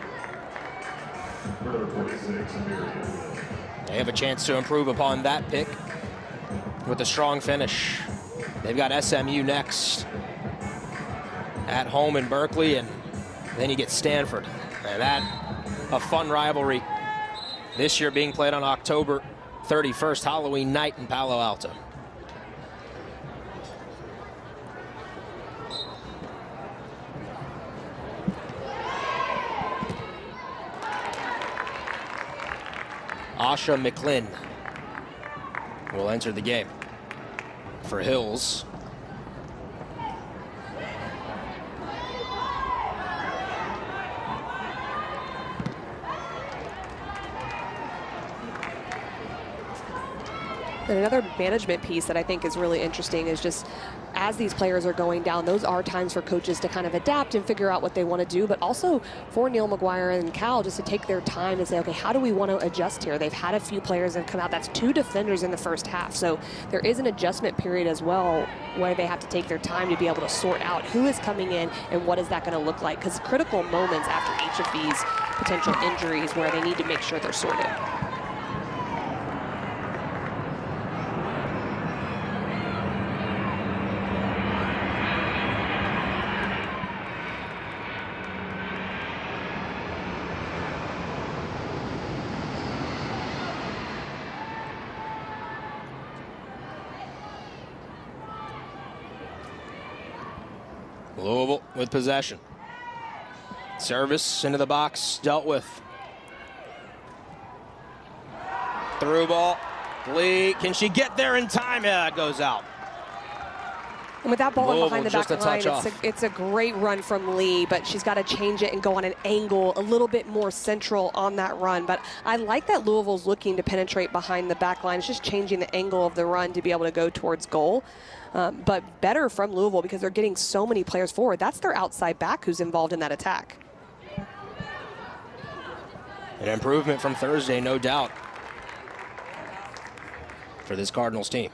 They have a chance to improve upon that pick with a strong finish. They've got SMU next at home in Berkeley, and then you get Stanford. And that, a fun rivalry this year, being played on October 31st, Halloween night in Palo Alto. Asha McLinn will enter the game for Hills. And another management piece that I think is really interesting is just as these players are going down, those are times for coaches to kind of adapt and figure out what they want to do, but also for Neil McGuire and Cal just to take their time and say, okay, how do we want to adjust here? They've had a few players that have come out. That's two defenders in the first half. So there is an adjustment period as well where they have to take their time to be able to sort out who is coming in and what is that going to look like, because critical moments after each of these potential injuries where they need to make sure they're sorted. Louisville with possession. Service into the box, dealt with. Through ball. Lee, can she get there in time? Yeah, it goes out. And with that ball in behind the back line, it's a great run from Lee, but she's got to change it and go on an angle a little bit more central on that run. But I like that Louisville's looking to penetrate behind the back line. It's just changing the angle of the run to be able to go towards goal. But better from Louisville because they're getting so many players forward. That's their outside back who's involved in that attack. An improvement from Thursday, no doubt, for this Cardinals team.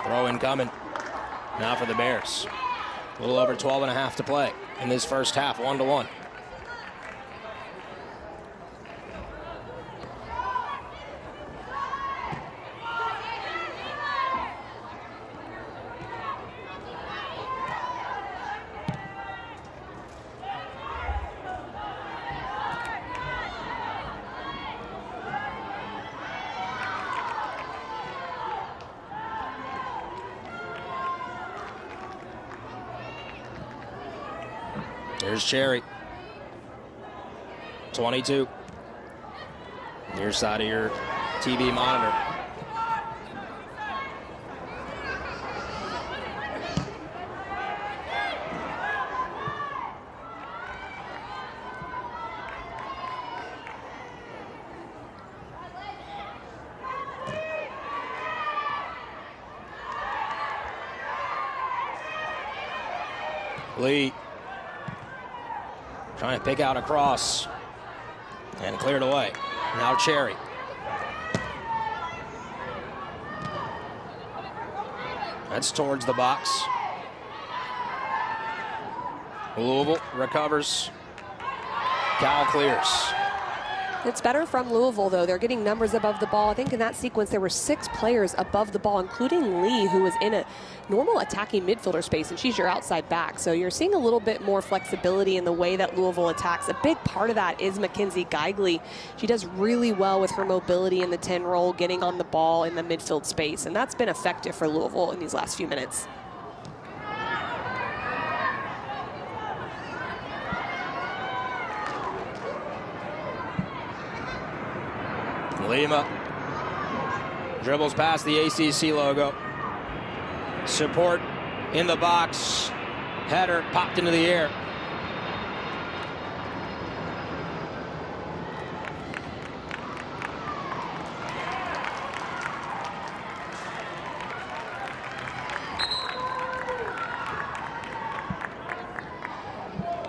Throw in coming. Now for the Bears. A little over 12 and a half to play in this first half, 1-1. Here's Cherry. 22. Near side of your TV monitor. Lee trying to pick out a cross and cleared away. Now Cherry. That's towards the box. Louisville recovers. Cal clears. It's better from Louisville, though. They're getting numbers above the ball. I think in that sequence there were 6 players above the ball, including Lee, who was in a normal attacking midfielder space, and she's your outside back. So you're seeing a little bit more flexibility in the way that Louisville attacks. A big part of that is Mackenzie Geigley. She does really well with her mobility in the 10 role, getting on the ball in the midfield space, and that's been effective for Louisville in these last few minutes. Lima dribbles past the ACC logo. Support in the box. Header popped into the air.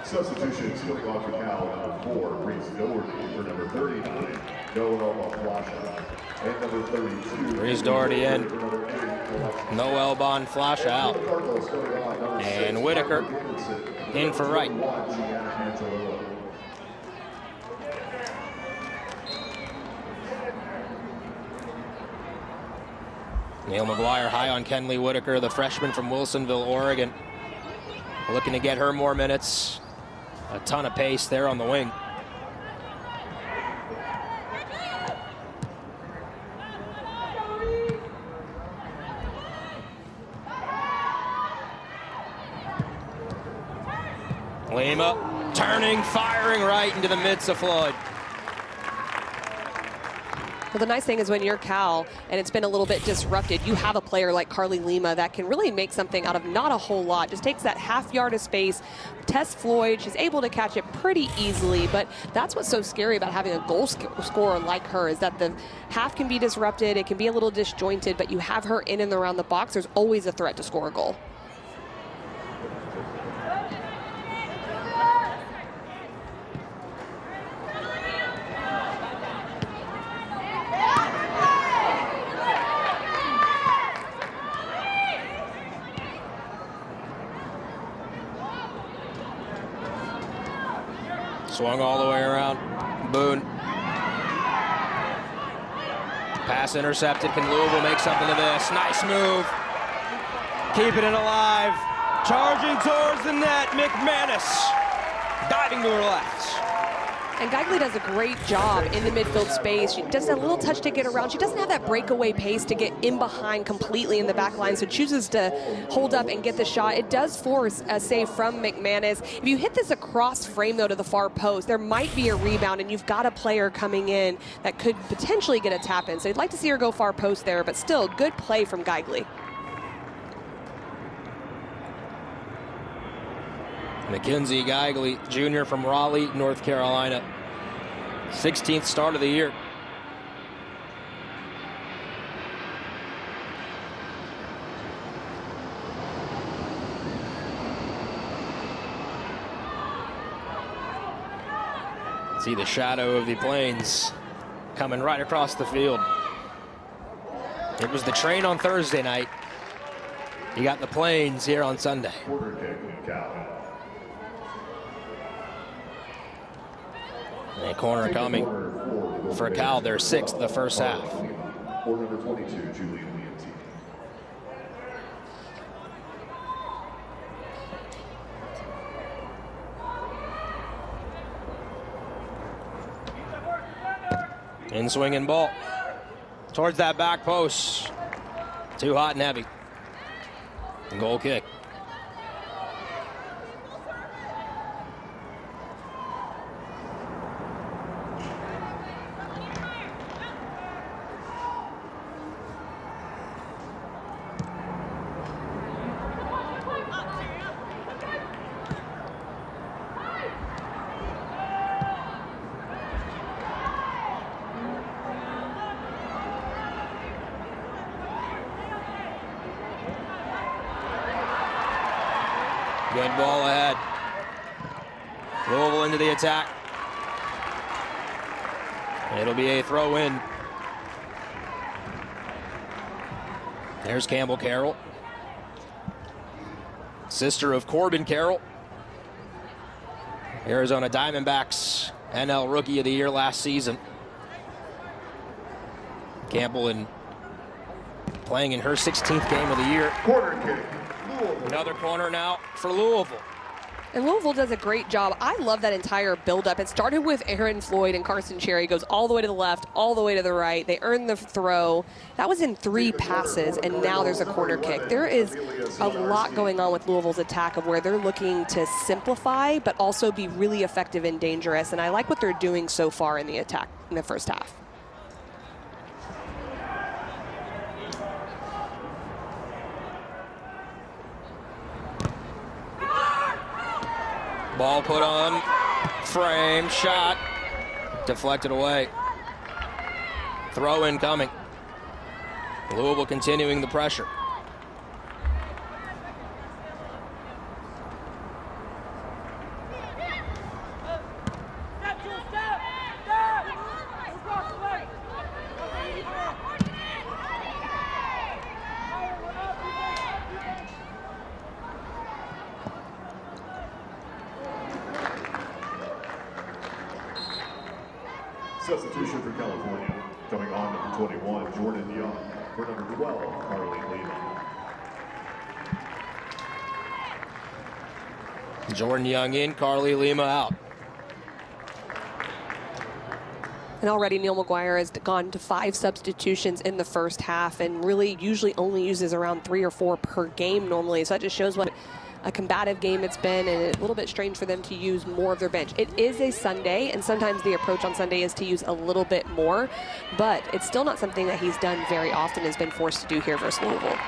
Substitutions for Cal, number 4, Reese Doherty, for number 39, Noel Flasha, and number 32. Reese Doherty in. Noel Bon Flasha out. And Whitaker in for right. Neil McGuire high on Kenley Whitaker, the freshman from Wilsonville, Oregon. Looking to get her more minutes. A ton of pace there on the wing. Lima turning, firing right into the midst of Floyd. Well, the nice thing is when you're Cal and it's been a little bit disrupted, you have a player like Carly Lima that can really make something out of not a whole lot. Just takes that half yard of space, tests Floyd. She's able to catch it pretty easily, but that's what's so scary about having a goal scorer like her is that the half can be disrupted. It can be a little disjointed, but you have her in and around the box. There's always a threat to score a goal. Swung all the way around. Boone. Pass intercepted. Can Louisville make something of this? Nice move. Keeping it alive. Charging towards the net. McManus diving to her left. And Geigley does a great job in the midfield space. She does a little touch to get around. She doesn't have that breakaway pace to get in behind completely in the back line, so chooses to hold up and get the shot. It does force a save from McManus. If you hit this across frame, though, to the far post, there might be a rebound, and you've got a player coming in that could potentially get a tap in. So you'd like to see her go far post there, but still, good play from Geigley. Mackenzie Geigley, junior from Raleigh, North Carolina. 16th start of the year. See the shadow of the Plains coming right across the field. It was the train on Thursday night. You got the Plains here on Sunday. Quarter kick, Cal. A corner coming for Cal, their 6th the first half. Or number 22, Julie Leontine. In swinging ball towards that back post. Too hot and heavy. Goal kick. Good ball ahead. Louisville into the attack. It'll be a throw in. There's Campbell Carroll. Sister of Corbin Carroll. Arizona Diamondbacks NL Rookie of the Year last season. Campbell playing in her 16th game of the year. Quarter kick. Another corner now for Louisville. And Louisville does a great job. I love that entire buildup. It started with Aaron Floyd and Carson Cherry. Goes all the way to the left, all the way to the right. They earned the throw. That was in 3 passes, and now there's a corner kick. There is a lot going on with Louisville's attack of where they're looking to simplify, but also be really effective and dangerous. And I like what they're doing so far in the attack in the first half. Ball put on, frame, shot, deflected away. Throw in coming. Louisville continuing the pressure. Substitution for California. Coming on number 21, Jordan Young. For number 12, Carly Lima. Jordan Young in, Carly Lima out. And already Neil McGuire has gone to 5 substitutions in the first half and really usually only uses around 3 or 4 per game normally. So that just shows what a combative game it's been, and a little bit strange for them to use more of their bench. It is a Sunday, and sometimes the approach on Sunday is to use a little bit more, but it's still not something that he's done very often, has been forced to do here versus Louisville.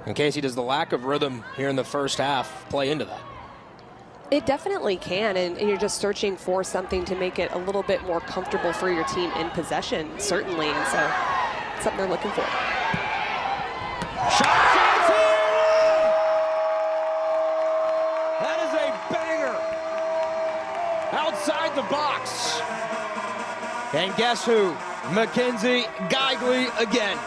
And Casey, does the lack of rhythm here in the first half play into that? It definitely can, and you're just searching for something to make it a little bit more comfortable for your team in possession, certainly, and so it's something they're looking for. Shot chance here! That is a banger! Outside the box. And guess who? Mackenzie Geigley again.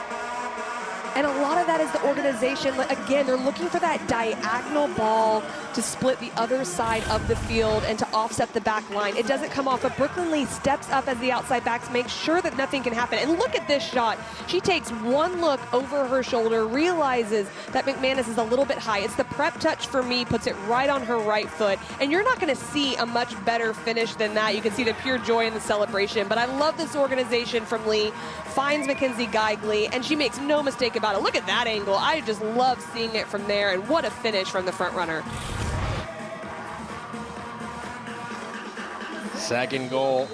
And a lot of that is the organization. Again, they're looking for that diagonal ball to split the other side of the field and to offset the back line. It doesn't come off, but Brooklyn Lee steps up as the outside backs, makes sure that nothing can happen. And look at this shot. She takes one look over her shoulder, realizes that McManus is a little bit high. It's the prep touch for me, puts it right on her right foot. And you're not going to see a much better finish than that. You can see the pure joy in the celebration. But I love this organization from Lee. Finds Mackenzie Geigley, and she makes no mistake about it. Look at that angle. I just love seeing it from there, and what a finish from the front runner. Second goal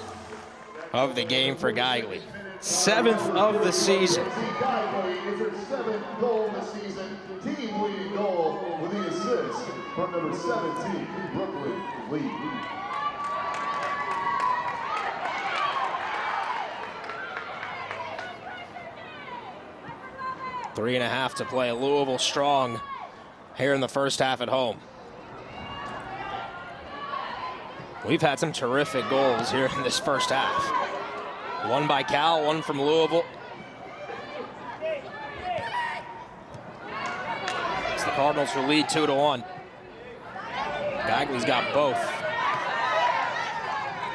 of the game for Geigley. 7th of the season. Geigley is her 7th goal of the season. Team leading goal with the assist from number 17, Brooklyn Lee. Three and a half to play. Louisville strong here in the first half at home. We've had some terrific goals here in this first half. One by Cal, one from Louisville. It's the Cardinals who lead 2-1. Geigley's got both.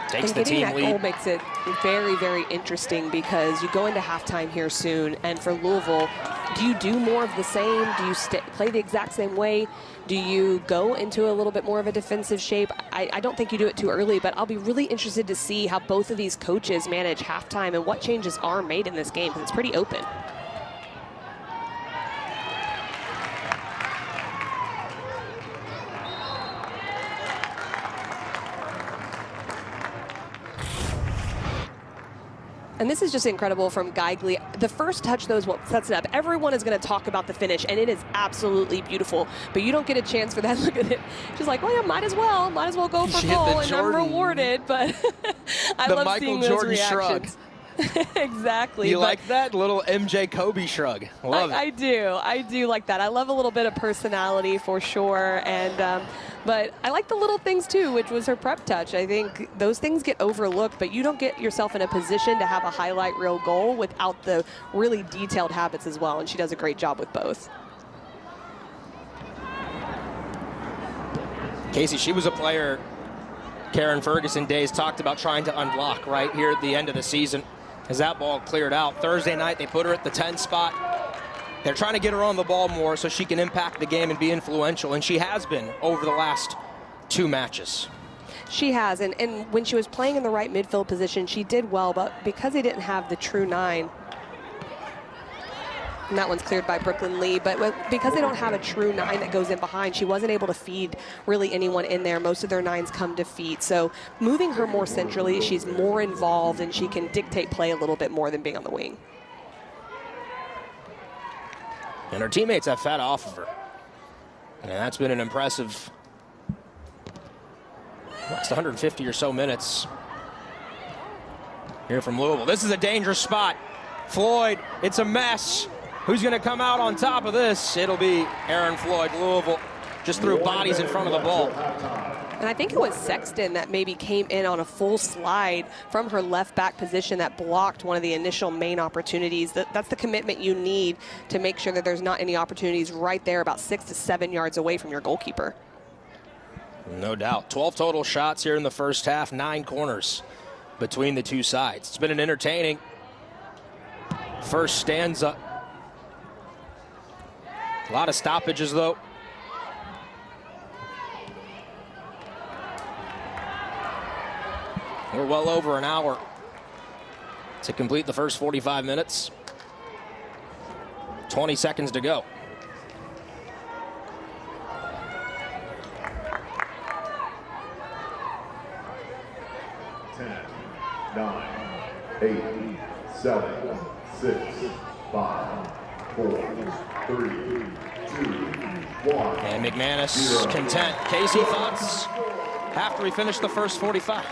Takes the team that lead. Goal makes it very, very interesting because you go into halftime here soon, and for Louisville, do you do more of the same? Do you play the exact same way? Do you go into a little bit more of a defensive shape? I don't think you do it too early, but I'll be really interested to see how both of these coaches manage halftime and what changes are made in this game, because it's pretty open. And this is just incredible from Geigley. The first touch, though, is what sets it up. Everyone is going to talk about the finish, and it is absolutely beautiful. But you don't get a chance for that. Look at it. She's like, well, yeah, might as well go for goal, and I'm rewarded. But I love Michael seeing those Jordan reactions. Shrug. Exactly. You like that little MJ Kobe shrug? Love it. I do like that. I love a little bit of personality for sure, and but I like the little things too, which was her prep touch. I think those things get overlooked, but you don't get yourself in a position to have a highlight reel goal without the really detailed habits as well, and she does a great job with both. Casey, she was a player Karen Ferguson days talked about trying to unblock right here at the end of the season. As that ball cleared out Thursday night, they put her at the 10 spot. They're trying to get her on the ball more so she can impact the game and be influential, and she has been over the last 2 matches. She has, and when she was playing in the right midfield position, she did well, but because they didn't have the true 9, and that one's cleared by Brooklyn Lee, but because they don't have a true 9 that goes in behind, she wasn't able to feed really anyone in there. Most of their 9s come to feet. So moving her more centrally, she's more involved, and she can dictate play a little bit more than being on the wing. And her teammates have fed off of her. And that's been an impressive last 150 or so minutes here from Louisville. This is a dangerous spot. Floyd, it's a mess. Who's going to come out on top of this? It'll be Aaron Floyd. Louisville just threw bodies in front of the ball. And I think it was Sexton that maybe came in on a full slide from her left back position that blocked one of the initial main opportunities. That's the commitment you need to make sure that there's not any opportunities right there about 6 to 7 yards away from your goalkeeper. No doubt. 12 total shots here in the first half, 9 corners between the two sides. It's been an entertaining first stanza. A lot of stoppages, though. We're well over an hour to complete the first 45 minutes. 20 seconds to go. Ten, 9, 8, 7, 6, 5, 4, 3, 2, 1. And McManus content. Casey, thoughts after we finish the first 45?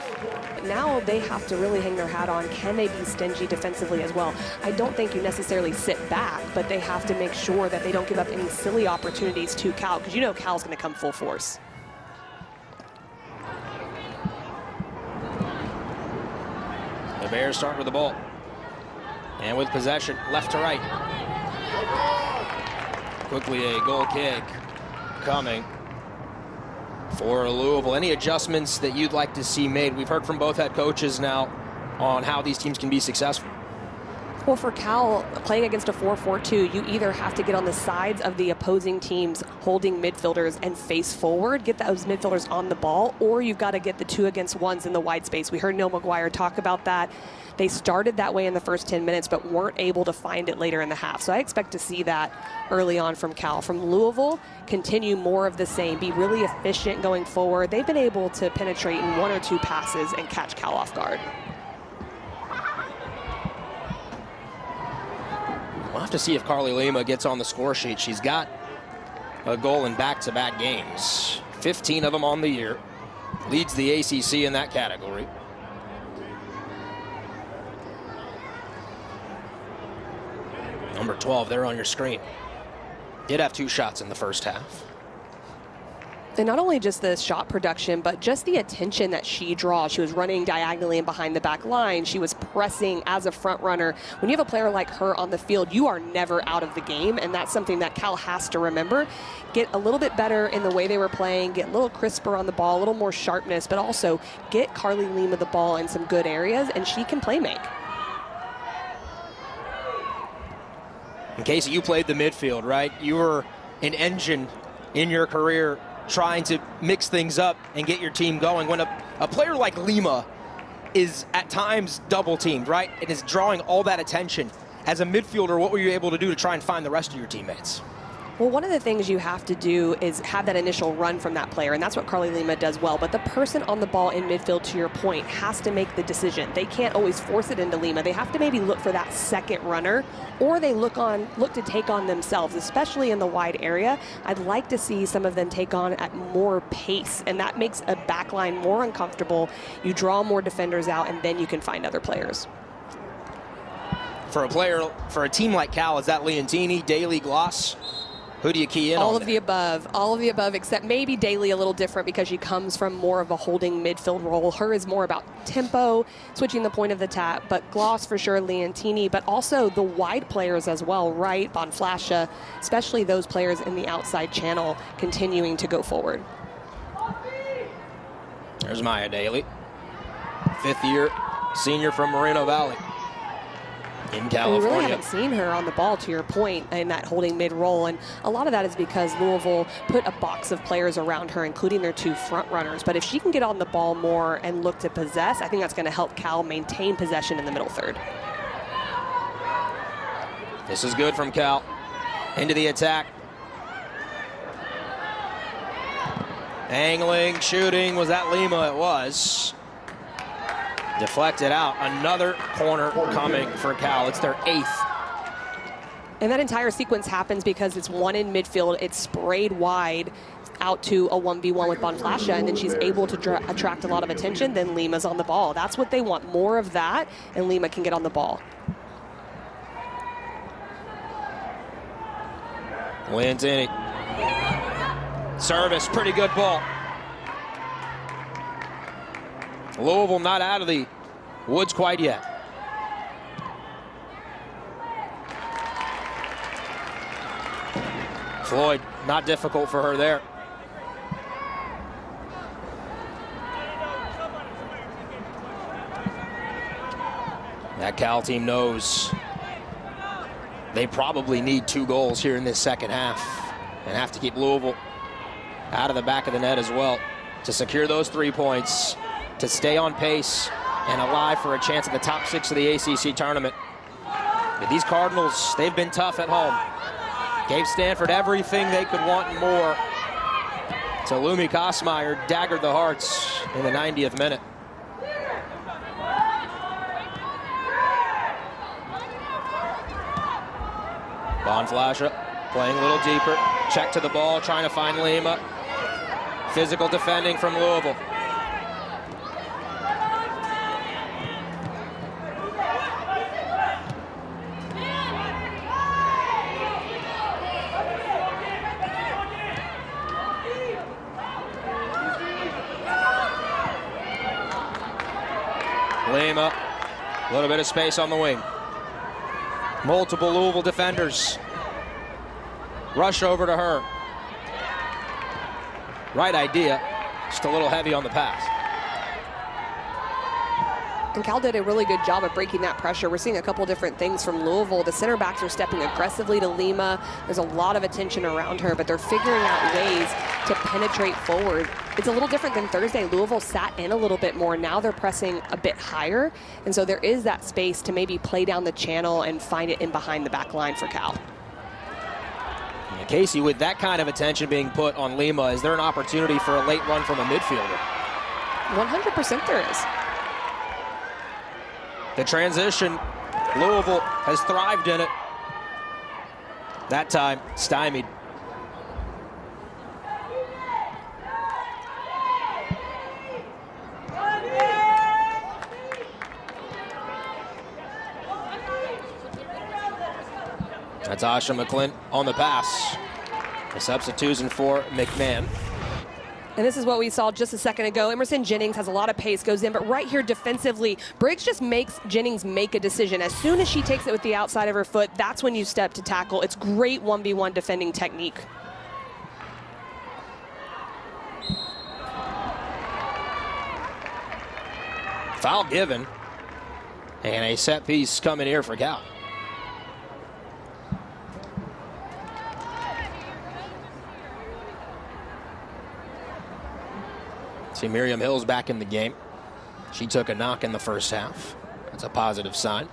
Now they have to really hang their hat on, can they be stingy defensively as well? I don't think you necessarily sit back, but they have to make sure that they don't give up any silly opportunities to Cal, because you know Cal's going to come full force. The Bears start with the ball. And with possession, left to right. Quickly a goal kick coming for Louisville. Any adjustments that you'd like to see made? We've heard from both head coaches now on how these teams can be successful. Well, for Cal, playing against a 4-4-2, you either have to get on the sides of the opposing teams holding midfielders and face forward, get those midfielders on the ball, or you've got to get the 2-against-1s in the wide space. We heard Neil McGuire talk about that. They started that way in the first 10 minutes, but weren't able to find it later in the half. So I expect to see that early on from Cal. From Louisville, continue more of the same, be really efficient going forward. They've been able to penetrate in 1 or 2 passes and catch Cal off guard. We'll have to see if Carly Lima gets on the score sheet. She's got a goal in back-to-back games, 15 of them on the year. Leads the ACC in that category. Number 12 there on your screen. Did have 2 shots in the first half. And not only just the shot production, but just the attention that she draws. She was running diagonally and behind the back line. She was pressing as a front runner. When you have a player like her on the field, you are never out of the game, and that's something that Cal has to remember. Get a little bit better in the way they were playing, get a little crisper on the ball, a little more sharpness, but also get Carly Lima the ball in some good areas, and she can play make. In case you played the midfield, right? You were an engine in your career trying to mix things up and get your team going. When a player like Lima is at times double teamed, right? And is drawing all that attention. As a midfielder, what were you able to do to try and find the rest of your teammates? Well, one of the things you have to do is have that initial run from that player, and that's what Carly Lima does well. But the person on the ball in midfield, to your point, has to make the decision. They can't always force it into Lima. They have to maybe look for that second runner, or they look to take on themselves, especially in the wide area. I'd like to see some of them take on at more pace, and that makes a back line more uncomfortable. You draw more defenders out, and then you can find other players. For a team like Cal, is that Leontini, Daly, Gloss? Who do you key in on? All of the above, except maybe Daly a little different because she comes from more of a holding midfield role. Her is more about tempo, switching the point of the tap, but Gloss for sure, Leontini, but also the wide players as well, right? Bonflasha, especially those players in the outside channel continuing to go forward. There's Maya Daly, 5th year senior from Moreno Valley in California. We really haven't seen her on the ball, to your point, in that holding mid role, and a lot of that is because Louisville put a box of players around her, including their 2 front runners. But if she can get on the ball more and look to possess, I think that's going to help Cal maintain possession in the middle third. This is good from Cal. Into the attack. Angling, shooting. Was that Lima? It was. Deflected out. Another corner coming for Cal. It's their 8th. And that entire sequence happens because it's one in midfield. It's sprayed wide out to a 1v1 with Bonflasha, and then she's able to attract a lot of attention. Then Lima's on the ball. That's what they want, more of that, and Lima can get on the ball. Leontini. Service, pretty good ball. Louisville not out of the woods quite yet. Floyd, not difficult for her there. That Cal team knows they probably need 2 goals here in this second half and have to keep Louisville out of the back of the net as well to secure those 3 points, to stay on pace and alive for a chance at the top 6 of the ACC tournament. But these Cardinals, they've been tough at home. Gave Stanford everything they could want and more. So Lumi Kosmeyer daggered the Hearts in the 90th minute. Bonflasha playing a little deeper. Check to the ball, trying to find Lima. Physical defending from Louisville. Lima, a little bit of space on the wing. Multiple Louisville defenders rush over to her. Right idea, just a little heavy on the pass. And Cal did a really good job of breaking that pressure. We're seeing a couple different things from Louisville. The center backs are stepping aggressively to Lima. There's a lot of attention around her, but they're figuring out ways to penetrate forward. It's a little different than Thursday. Louisville sat in a little bit more. Now they're pressing a bit higher. And so there is that space to maybe play down the channel and find it in behind the back line for Cal. And Casey, with that kind of attention being put on Lima, is there an opportunity for a late run from a midfielder? 100% there is. The transition, Louisville has thrived in it. That time, stymied. That's Asha McClint on the pass. The substitution for McMahon. And this is what we saw just a second ago. Emerson Jennings has a lot of pace, goes in, but right here defensively, Briggs just makes Jennings make a decision. As soon as she takes it with the outside of her foot, that's when you step to tackle. It's great 1v1 defending technique. Foul given. And a set piece coming here for Cal. See Miriam Hill's back in the game. She took a knock in the first half. That's a positive sign.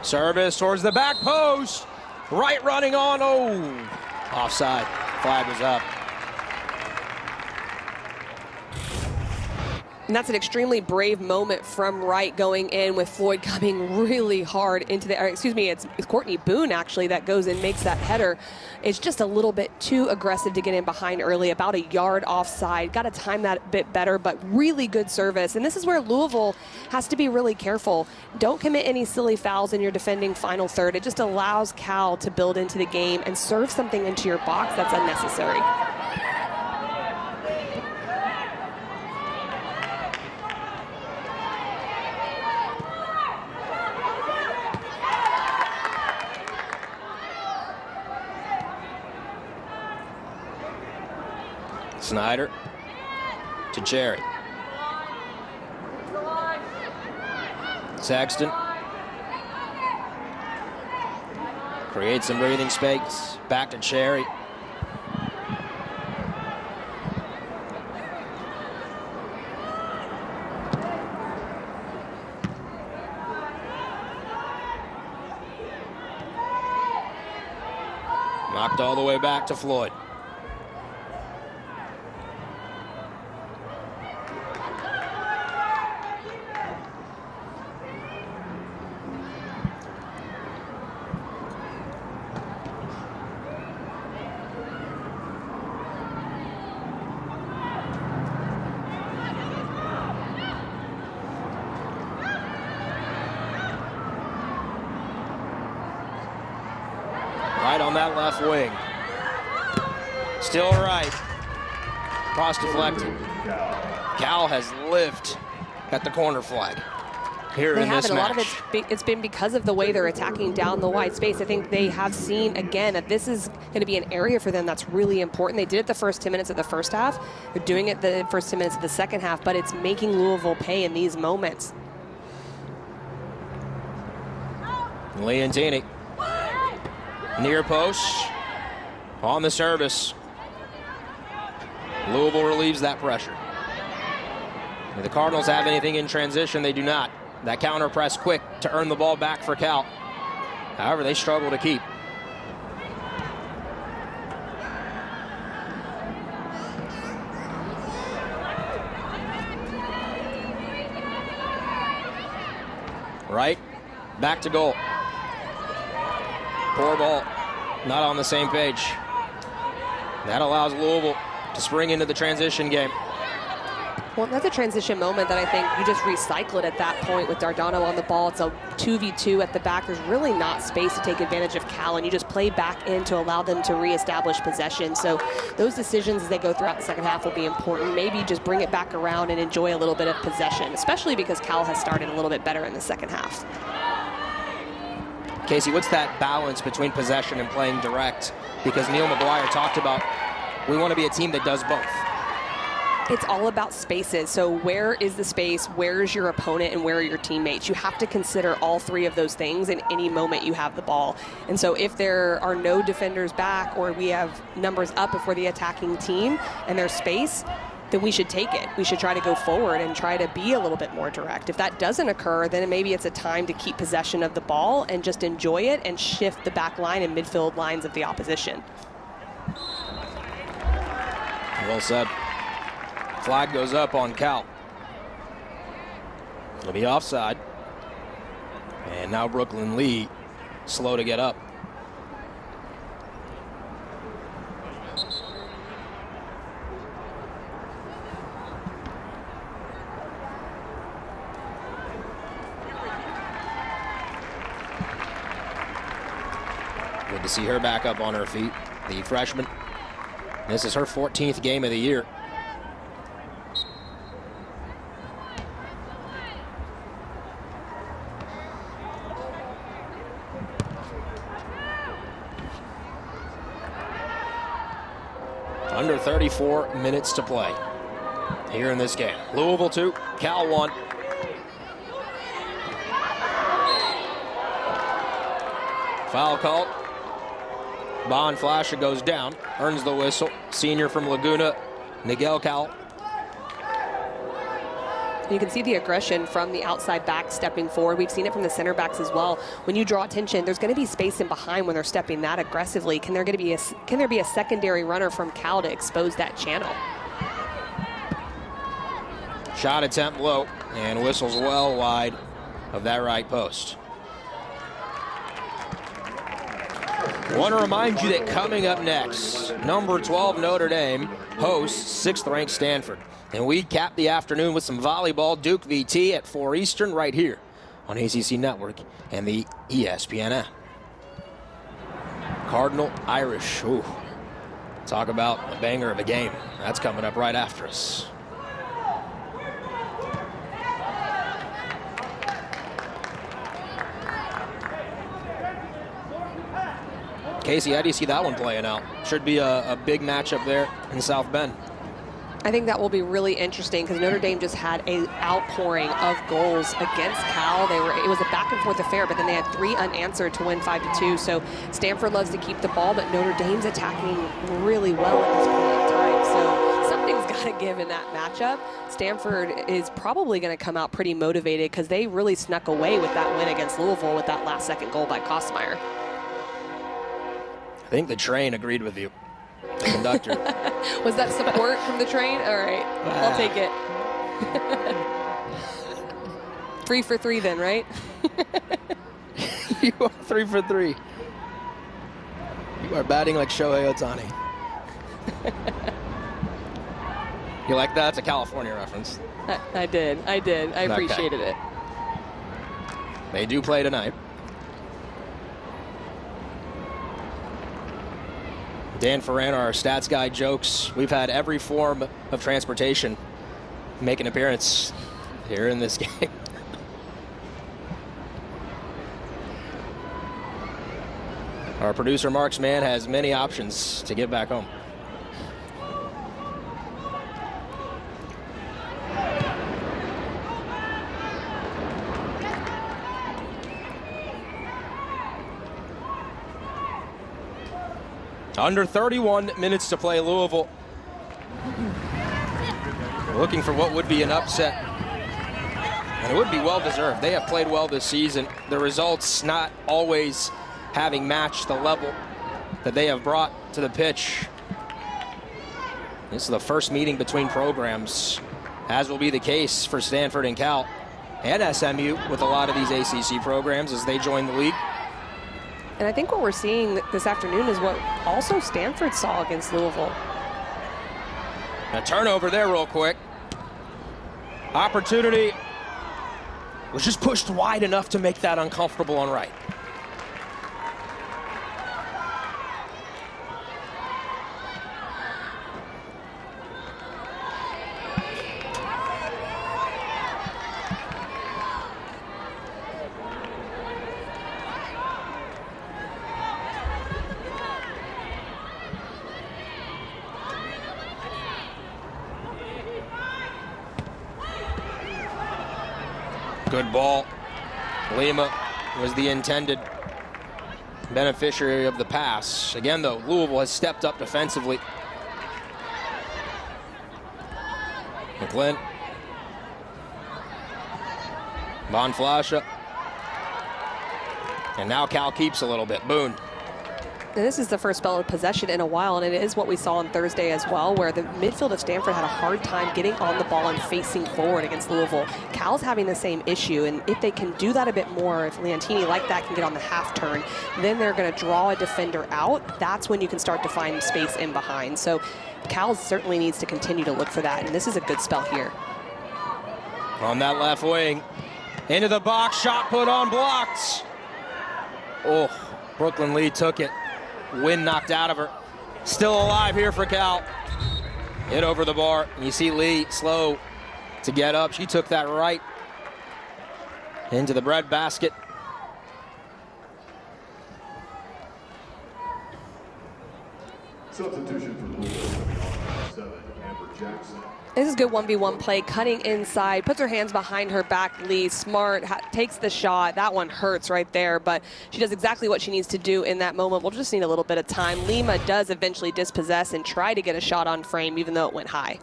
Service towards the back post. Right running on. Oh, offside. Flag was up. And that's an extremely brave moment from Wright going in with Floyd coming really hard into the, it's Courtney Boone actually that goes in, makes that header. It's just a little bit too aggressive to get in behind early, about a yard offside. Got to time that a bit better, but really good service. And this is where Louisville has to be really careful. Don't commit any silly fouls in your defending final third. It just allows Cal to build into the game and serve something into your box that's unnecessary. Snyder to Cherry. Sexton creates some breathing space. Back to Cherry. Knocked all the way back to Floyd. Right on that left wing. Still right. Cross deflected. Cal has lived at the corner flag here in this match. A lot of it's been because of the way they're attacking down the wide space. I think they have seen, again, that this is going to be an area for them that's really important. They did it the first 10 minutes of the first half. They're doing it the first 10 minutes of the second half, but it's making Louisville pay in these moments. Leontini. Near post. On the service. Louisville relieves that pressure. Do the Cardinals have anything in transition? They do not. That counter press quick to earn the ball back for Cal. However, they struggle to keep. Right, back to goal. Poor ball, not on the same page. That allows Louisville to spring into the transition game. Well, that's a transition moment that I think you just recycle it at that point with Dardano on the ball. It's a 2v2 at the back. There's really not space to take advantage of Cal, and you just play back in to allow them to reestablish possession. So those decisions as they go throughout the second half will be important. Maybe just bring it back around and enjoy a little bit of possession, especially because Cal has started a little bit better in the second half. Casey, what's that balance between possession and playing direct? Because Neil McGuire talked about we want to be a team that does both. It's all about spaces. So where is the space, where is your opponent, and where are your teammates? You have to consider all three of those things in any moment you have the ball. And so if there are no defenders back, or we have numbers up if we're the attacking team and there's space, then we should take it. We should try to go forward and try to be a little bit more direct. If that doesn't occur, then maybe it's a time to keep possession of the ball and just enjoy it and shift the back line and midfield lines of the opposition. Well said. Flag goes up on Cal. It'll be offside. And now Brooklyn Lee slow to get up. Good to see her back up on her feet, the freshman. This is her 14th game of the year. Under 34 minutes to play here in this game. Louisville 2, Cal 1. Foul called. Bon Flasher goes down, earns the whistle. Senior from Laguna, Nigel Cal. You can see the aggression from the outside back stepping forward. We've seen it from the center backs as well. When you draw attention, there's going to be space in behind when they're stepping that aggressively. Can there be a secondary runner from Cal to expose that channel? Shot attempt low, and whistles well wide of that right post. I want to remind you that coming up next, number 12 Notre Dame hosts 6th ranked Stanford. And we cap the afternoon with some volleyball, Duke VT at 4 Eastern right here on ACC Network and the ESPN app. Cardinal Irish. Ooh, talk about a banger of a game. That's coming up right after us. Casey, how do you see that one playing out? Should be a big matchup there in South Bend. I think that will be really interesting because Notre Dame just had an outpouring of goals against Cal. It was a back and forth affair, but then they had 3 unanswered to win 5-2. So Stanford loves to keep the ball, but Notre Dame's attacking really well at this point in time. So something's got to give in that matchup. Stanford is probably going to come out pretty motivated because they really snuck away with that win against Louisville with that last second goal by Kostmeyer. I think the train agreed with you. The conductor. Was that support from the train? All right, I'll take it. 3 for 3 then, right? You are 3 for 3. You are batting like Shohei Ohtani. You like that? It's a California reference. I did. I appreciated it. They do play tonight. Dan Ferran, our stats guy, jokes we've had every form of transportation make an appearance here in this game. Our producer, Mark's man, has many options to get back home. Under 31 minutes to play, Louisville looking for what would be an upset. And it would be well-deserved. They have played well this season. The results not always having matched the level that they have brought to the pitch. This is the first meeting between programs, as will be the case for Stanford and Cal and SMU with a lot of these ACC programs as they join the league. And I think what we're seeing this afternoon is what also Stanford saw against Louisville. A turnover there real quick. Opportunity was just pushed wide enough to make that uncomfortable on right. Good ball. Lima was the intended beneficiary of the pass. Again, though, Louisville has stepped up defensively. McLean. Bonflasha. And now Cal keeps a little bit. Boone. And this is the first spell of possession in a while, and it is what we saw on Thursday as well, where the midfield of Stanford had a hard time getting on the ball and facing forward against Louisville. Cal's having the same issue, and if they can do that a bit more, if Leontini like that can get on the half turn, then they're going to draw a defender out. That's when you can start to find space in behind. So Cal certainly needs to continue to look for that, and this is a good spell here. On that left wing, into the box, shot put on, blocked. Oh, Brooklyn Lee took it. Wind knocked out of her. Still alive here for Cal. Hit over the bar. You see Lee slow to get up. She took that right into the bread basket. Substitution for Louisville, 7, Amber Jackson. This is good 1v1 play, cutting inside, puts her hands behind her back. Lee, smart, takes the shot. That one hurts right there, but she does exactly what she needs to do in that moment. We'll just need a little bit of time. Lima does eventually dispossess and try to get a shot on frame, even though it went high.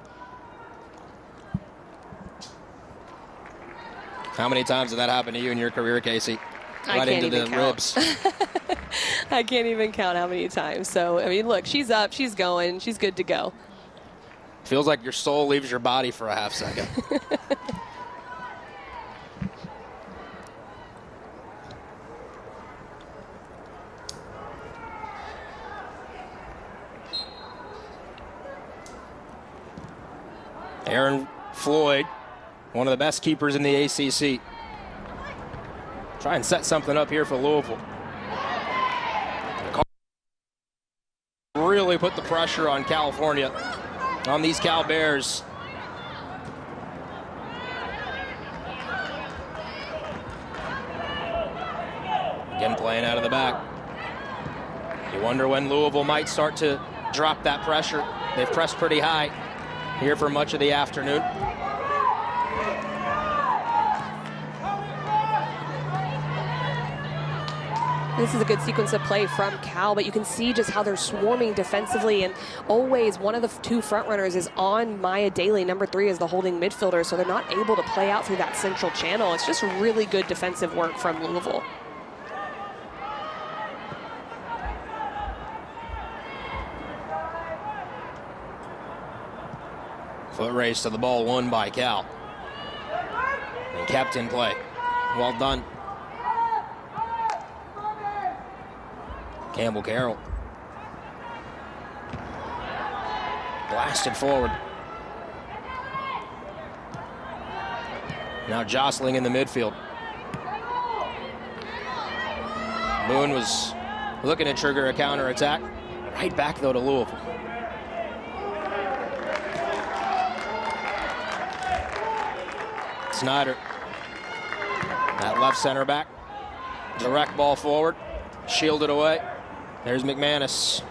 How many times did that happen to you in your career, Casey? Right into the ribs. I can't even count how many times. So, I mean, look, she's up, she's going, she's good to go. Feels like your soul leaves your body for a half second. Aaron Floyd, one of the best keepers in the ACC. Try and set something up here for Louisville. Really put the pressure on California, on these Cal Bears. Again, playing out of the back. You wonder when Louisville might start to drop that pressure. They've pressed pretty high here for much of the afternoon. This is a good sequence of play from Cal, but you can see just how they're swarming defensively, and always one of the two front runners is on Maya Daly. Number 3 is the holding midfielder, so they're not able to play out through that central channel. It's just really good defensive work from Louisville. Foot race to the ball, won by Cal. And kept in play. Well done. Campbell Carroll. Blasted forward. Now jostling in the midfield. Boone was looking to trigger a counterattack. Right back, though, to Louisville. Snyder. That left center back. Direct ball forward. Shielded away. There's McManus.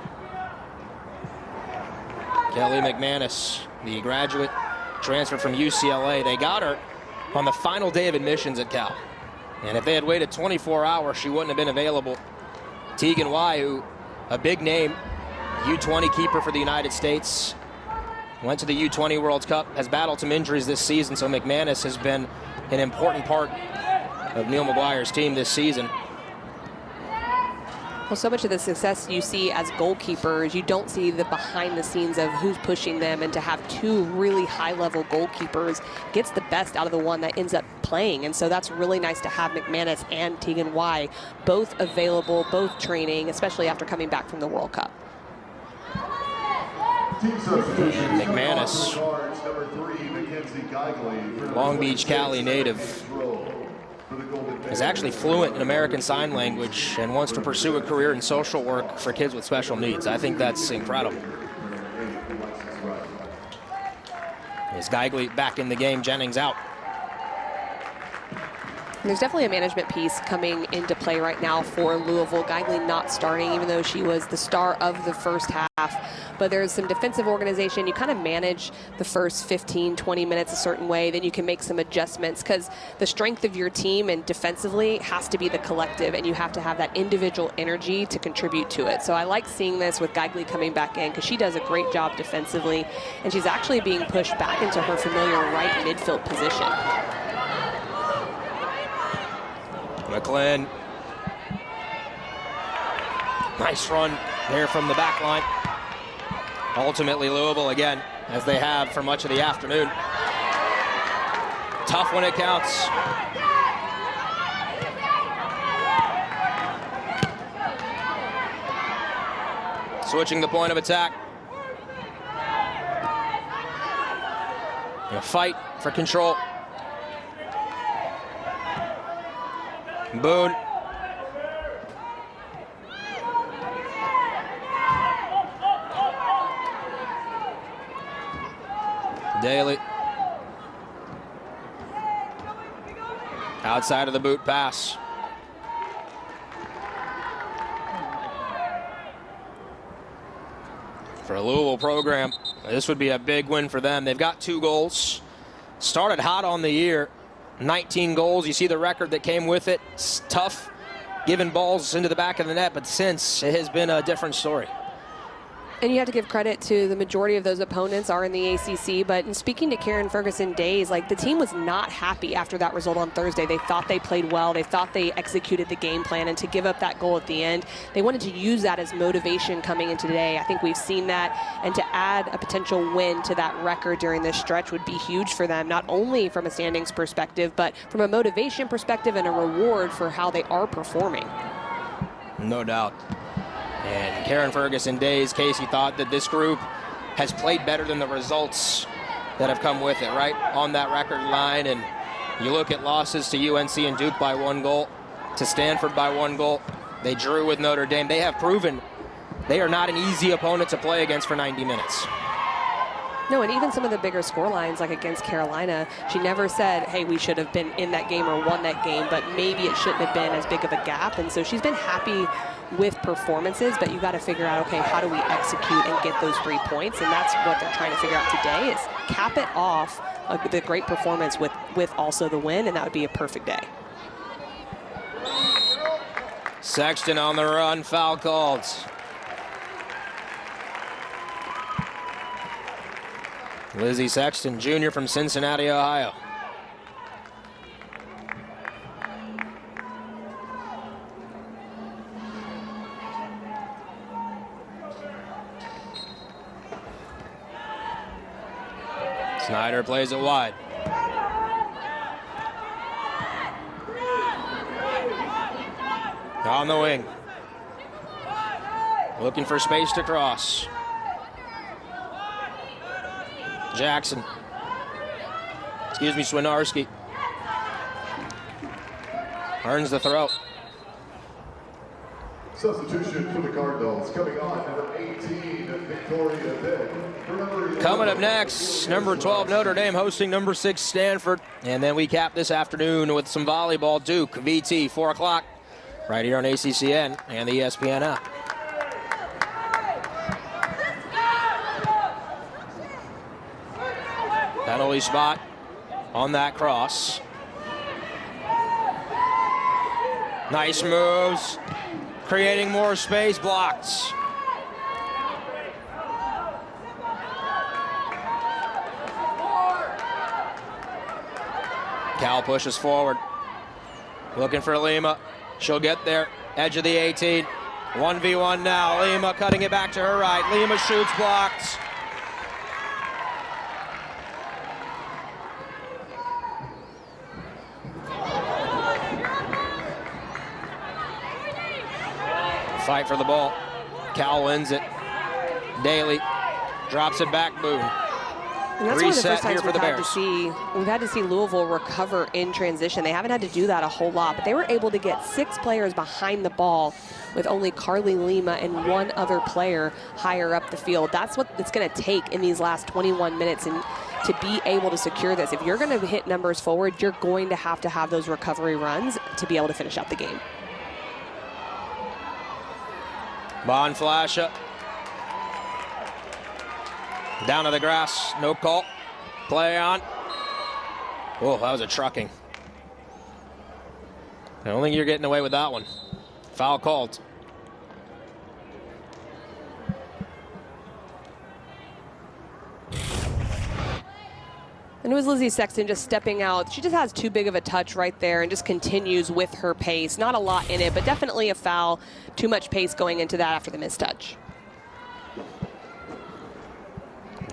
Kelly McManus, the graduate transfer from UCLA. They got her on the final day of admissions at Cal. And if they had waited 24 hours, she wouldn't have been available. Tegan Y, who a big name, U20 keeper for the United States, went to the U20 World Cup, has battled some injuries this season, so McManus has been an important part of Neil McGuire's team this season. Well, so much of the success you see as goalkeepers, you don't see the behind the scenes of who's pushing them, and to have two really high-level goalkeepers gets the best out of the one that ends up playing. And so that's really nice to have McManus and Tegan Y both available, both training, especially after coming back from the World Cup. Team substitution. McManus Long Beach, Cali native. Is actually fluent in American Sign Language and wants to pursue a career in social work for kids with special needs. I think that's incredible. Is Geigley back in the game, Jennings out. There's definitely a management piece coming into play right now for Louisville. Geigley not starting, even though she was the star of the first half. But there's some defensive organization. You kind of manage the first 15, 20 minutes a certain way. Then you can make some adjustments because the strength of your team and defensively has to be the collective, and you have to have that individual energy to contribute to it. So I like seeing this with Geigley coming back in because she does a great job defensively, and she's actually being pushed back into her familiar right midfield position. McLean. Nice run there from the back line. Ultimately, Louisville again, as they have for much of the afternoon. Tough when it counts. Switching the point of attack. A fight for control. Boone. Daly. Outside of the boot pass. For a Louisville program, this would be a big win for them. They've got 2 goals. Started hot on the year. 19 goals. You see the record that came with it. It's tough giving balls into the back of the net, but since it has been a different story. And you have to give credit to the majority of those opponents are in the ACC. But in speaking to Karen Ferguson Days, like the team was not happy after that result on Thursday. They thought they played well. They thought they executed the game plan. And to give up that goal at the end, they wanted to use that as motivation coming into today. I think we've seen that. And to add a potential win to that record during this stretch would be huge for them, not only from a standings perspective, but from a motivation perspective and a reward for how they are performing. No doubt. And Karen Ferguson Days, Casey, thought that this group has played better than the results that have come with it, right? On that record line. And you look at losses to UNC and Duke by 1 goal, to Stanford by 1 goal. They drew with Notre Dame. They have proven they are not an easy opponent to play against for 90 minutes. No, and even some of the bigger score lines, like against Carolina, she never said, hey, we should have been in that game or won that game, but maybe it shouldn't have been as big of a gap. And so she's been happy with performances, but you got to figure out, okay, how do we execute and get those 3 points? And that's what they're trying to figure out today is cap it off the great performance with also the win, and that would be a perfect day. Sexton on the run, foul called. Lizzie Sexton, junior from Cincinnati, Ohio. Snyder plays it wide. On the wing. Looking for space to cross. Jackson. Excuse me, Swinarski. Earns the throw. Substitution for the Cardinals. Coming on, number 18, Victoria Vick. Coming up next, number 12, Notre Dame hosting number 6, Stanford. And then we cap this afternoon with some volleyball. Duke, VT, 4 o'clock. Right here on ACCN and the ESPN app. Penalty spot on that cross. Nice moves. Creating more space, blocked. Cal pushes forward. Looking for Lima. She'll get there. Edge of the 18. 1v1 now. Lima cutting it back to her right. Lima shoots, blocked. Fight for the ball. Cal wins it. Daly drops it back. Boone. And that's one of the Reset first times here for the Bears. we've had to see Louisville recover in transition. They haven't had to do that a whole lot, but they were able to get 6 players behind the ball with only Carly Lima and 1 other player higher up the field. That's what it's going to take in these last 21 minutes and to be able to secure this. If you're going to hit numbers forward, you're going to have those recovery runs to be able to finish out the game. Bonflasha. Down to the grass, no call. Play on. Oh, that was a trucking. I don't think you're getting away with that one. Foul called. And it was Lizzie Sexton just stepping out. She just has too big of a touch right there and just continues with her pace. Not a lot in it, but definitely a foul. Too much pace going into that after the missed touch.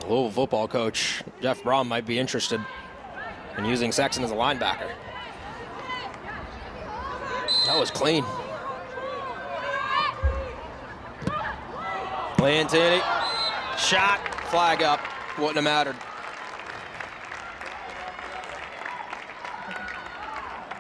Louisville football coach Jeff Brom might be interested in using Sexton as a linebacker. That was clean. Leontini, shot, flag up, wouldn't have mattered.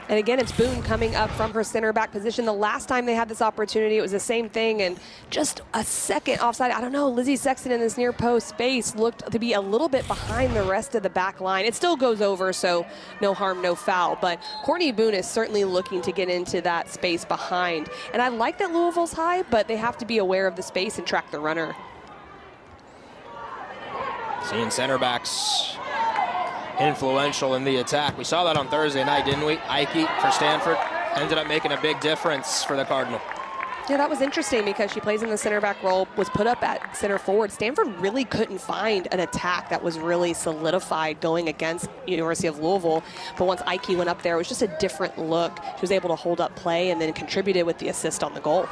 And again, it's Boone coming up from her center back position. The last time they had this opportunity, it was the same thing, and just a second offside. I don't know, Lizzie Sexton in this near post space looked to be a little bit behind the rest of the back line. It still goes over, so no harm, no foul. But Courtney Boone is certainly looking to get into that space behind. And I like that Louisville's high, but they have to be aware of the space and track the runner. Seeing center backs influential in the attack. We saw that on Thursday night, didn't we? Ike for Stanford ended up making a big difference for the Cardinal. Yeah, that was interesting because she plays in the center back role, was put up at center forward. Stanford really couldn't find an attack that was really solidified going against University of Louisville. But once Ike went up there, it was just a different look. She was able to hold up play and then contributed with the assist on the goal.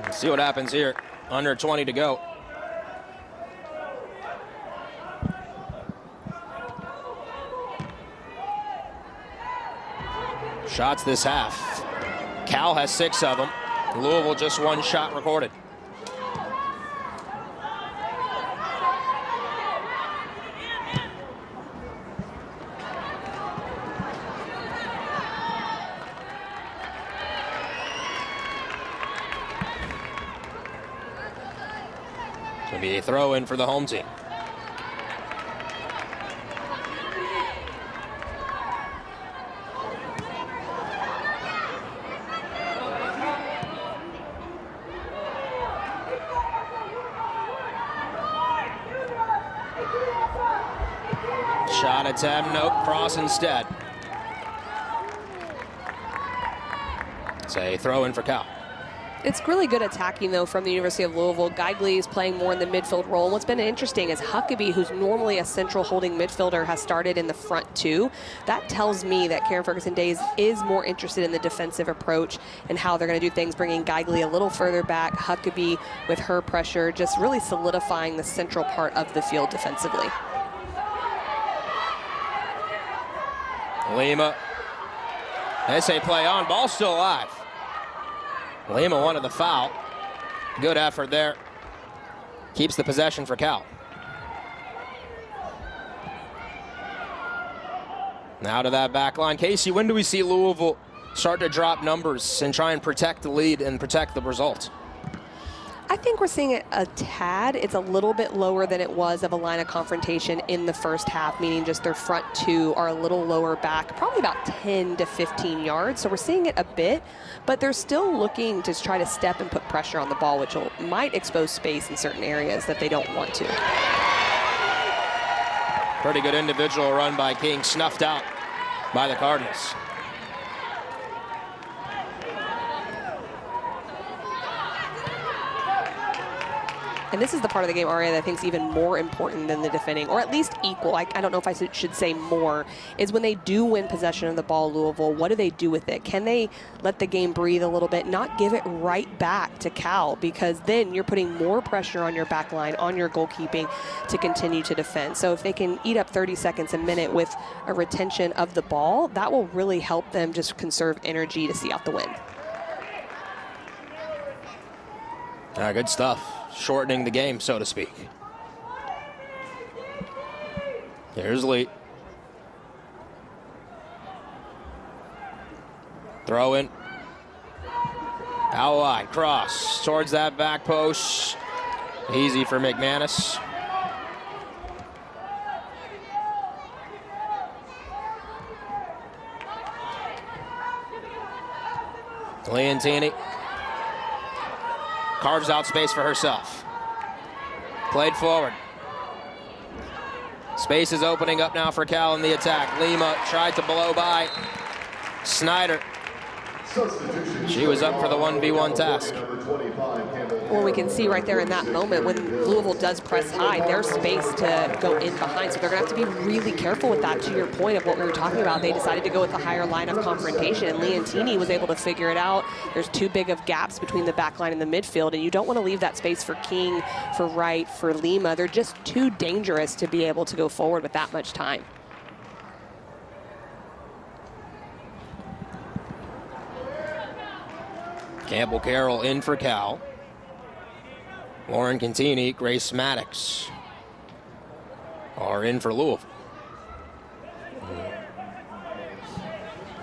Let's see what happens here. Under 20 to go. Shots this half. Cal has 6 of them. Louisville just 1 shot recorded. It'll be a throw in for the home team. Shot attempt, nope, cross instead. It's a throw in for Cal. It's really good attacking, though, from the University of Louisville. Geigley is playing more in the midfield role. And what's been interesting is Huckabee, who's normally a central holding midfielder, has started in the front too. That tells me that Karen Ferguson Days is more interested in the defensive approach and how they're going to do things, bringing Geigley a little further back, Huckabee with her pressure, just really solidifying the central part of the field defensively. Lima. They say play on. Ball still alive. Lima wanted the foul. Good effort there. Keeps the possession for Cal. Now to that back line. Casey, when do we see Louisville start to drop numbers and try and protect the lead and protect the result? I think we're seeing it a tad. It's a little bit lower than it was of a line of confrontation in the first half, meaning just their front 2 are a little lower back, probably about 10 to 15 yards. So we're seeing it a bit, but they're still looking to try to step and put pressure on the ball, which might expose space in certain areas that they don't want to. Pretty good individual run by King, snuffed out by the Cardinals. And this is the part of the game, Aria, that I think is even more important than the defending, or at least equal. I don't know if I should say more, is when they do win possession of the ball, Louisville, what do they do with it? Can they let the game breathe a little bit, not give it right back to Cal? Because then you're putting more pressure on your back line, on your goalkeeping to continue to defend. So if they can eat up 30 seconds a minute with a retention of the ball, that will really help them just conserve energy to see out the win. Good stuff. Shortening the game, so to speak. Here's Lee. Throw in. Out wide, cross towards that back post. Easy for McManus. Leontini carves out space for herself. Played forward. Space is opening up now for Cal in the attack. Lima tried to blow by Snyder. She was up for the 1v1 task. Well, we can see right there in that moment when Louisville does press high, there's space to go in behind. So they're going to have to be really careful with that. To your point of what we were talking about, they decided to go with the higher line of confrontation, and Leontini was able to figure it out. There's too big of gaps between the back line and the midfield, and you don't want to leave that space for King, for Wright, for Lima. They're just too dangerous to be able to go forward with that much time. Campbell Carroll in for Cal. Lauren Cantini, Grace Maddox are in for Louisville.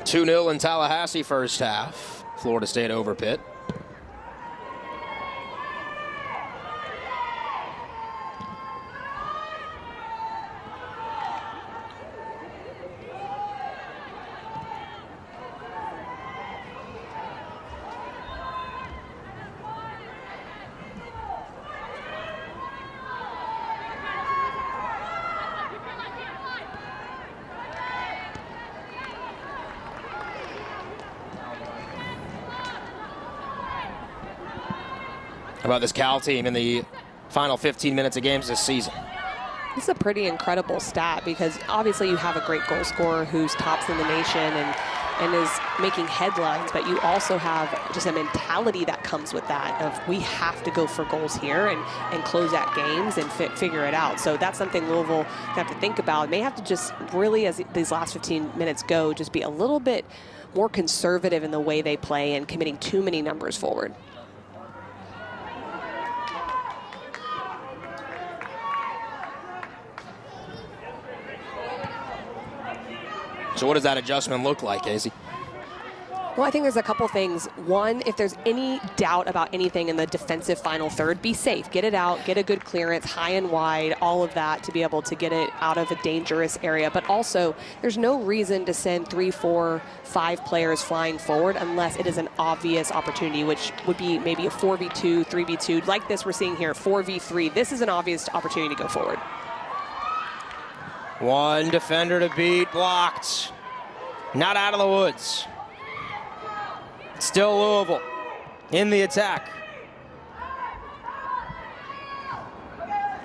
2-0 in Tallahassee first half. Florida State over Pitt. How about this Cal team in the final 15 minutes of games this season? This is a pretty incredible stat because obviously you have a great goal scorer who's tops in the nation and is making headlines, but you also have just a mentality that comes with that of we have to go for goals here and close out games and figure it out. So that's something Louisville have to think about. May have to just really, as these last 15 minutes go, just be a little bit more conservative in the way they play and committing too many numbers forward. So what does that adjustment look like, Casey? Well, I think there's a couple things. One, if there's any doubt about anything in the defensive final third, be safe. Get it out, get a good clearance, high and wide, all of that to be able to get it out of a dangerous area. But also, there's no reason to send 3, 4, 5 players flying forward unless it is an obvious opportunity, which would be maybe a 4v2, 3v2. Like this we're seeing here, 4v3. This is an obvious opportunity to go forward. One defender to beat, blocked. Not out of the woods. Still Louisville in the attack.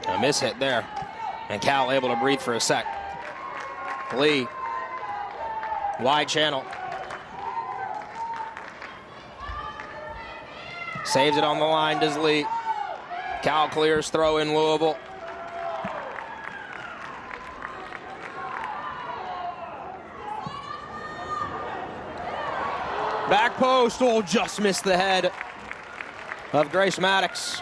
A mishit there. And Cal able to breathe for a sec. Lee. Wide channel. Saves it on the line, does Lee. Cal clears, throw in Louisville. Back post, oh, just missed the head of Grace Maddox.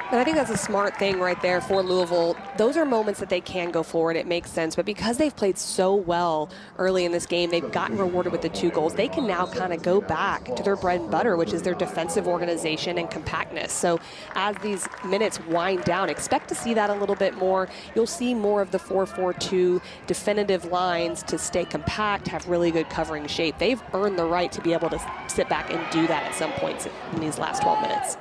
And I think that's a smart thing right there for Louisville. Those are moments that they can go forward. It makes sense. But because they've played so well early in this game, they've gotten rewarded with the 2 goals. They can now kind of go back to their bread and butter, which is their defensive organization and compactness. So as these minutes wind down, expect to see that a little bit more. You'll see more of the 4-4-2 definitive lines to stay compact, have really good covering shape. They've earned the right to be able to sit back and do that at some points in these last 12 minutes.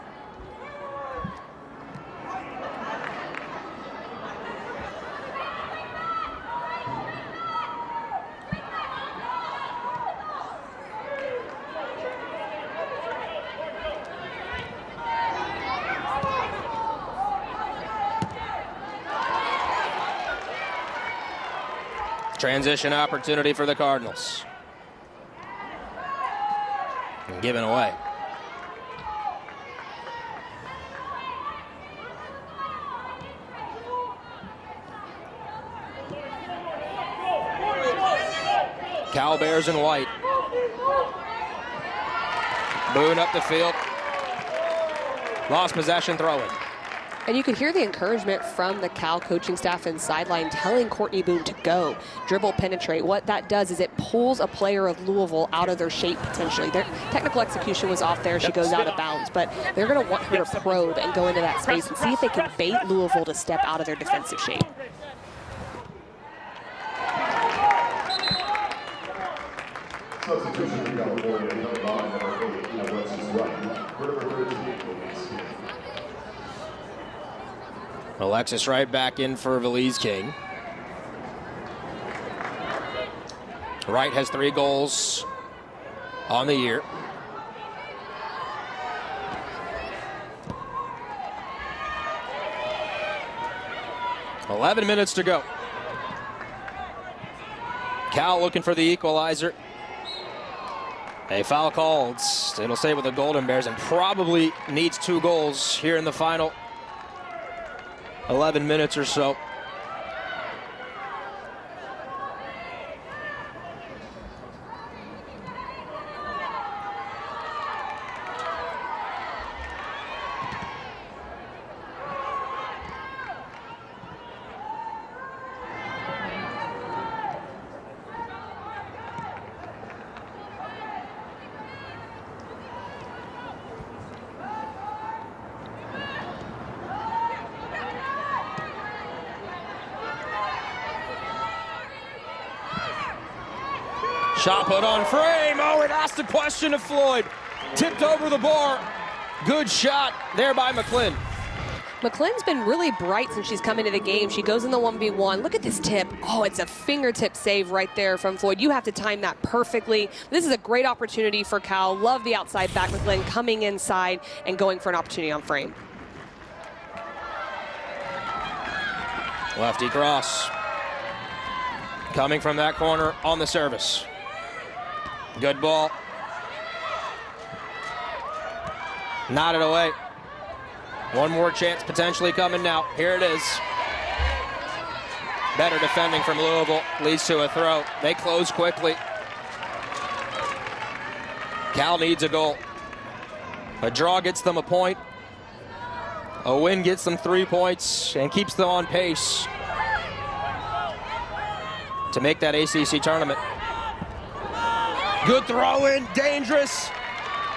Transition opportunity for the Cardinals. And given away. Cal Bears in white. Boone up the field. Lost possession, throw it. And you could hear the encouragement from the Cal coaching staff and sideline telling Courtney Boone to go, dribble, penetrate. What that does is it pulls a player of Louisville out of their shape potentially. Their technical execution was off there. She goes out of bounds, but they're going to want her to probe and go into that space and see if they can bait Louisville to step out of their defensive shape. Substitution for California, number 9, number 8, Alexis Wright. Number 13, Alexis Wright back in for Valise King. Wright has 3 goals on the year. $11 to go. Cal looking for the equalizer. A foul called. It'll stay with the Golden Bears and probably needs 2 goals here in the final 11 minutes or so. Shot put on frame. Oh, it asked a question of Floyd. Tipped over the bar. Good shot there by McClin. McClin's been really bright since she's come into the game. She goes in the 1v1. Look at this tip. Oh, it's a fingertip save right there from Floyd. You have to time that perfectly. This is a great opportunity for Cal. Love the outside back. McClin coming inside and going for an opportunity on frame. Lefty cross. Coming from that corner on the service. Good ball. Nodded away. One more chance potentially coming now. Here it is. Better defending from Louisville. Leads to a throw. They close quickly. Cal needs a goal. A draw gets them a point. A win gets them 3 points and keeps them on pace to make that ACC tournament. Good throw in, dangerous.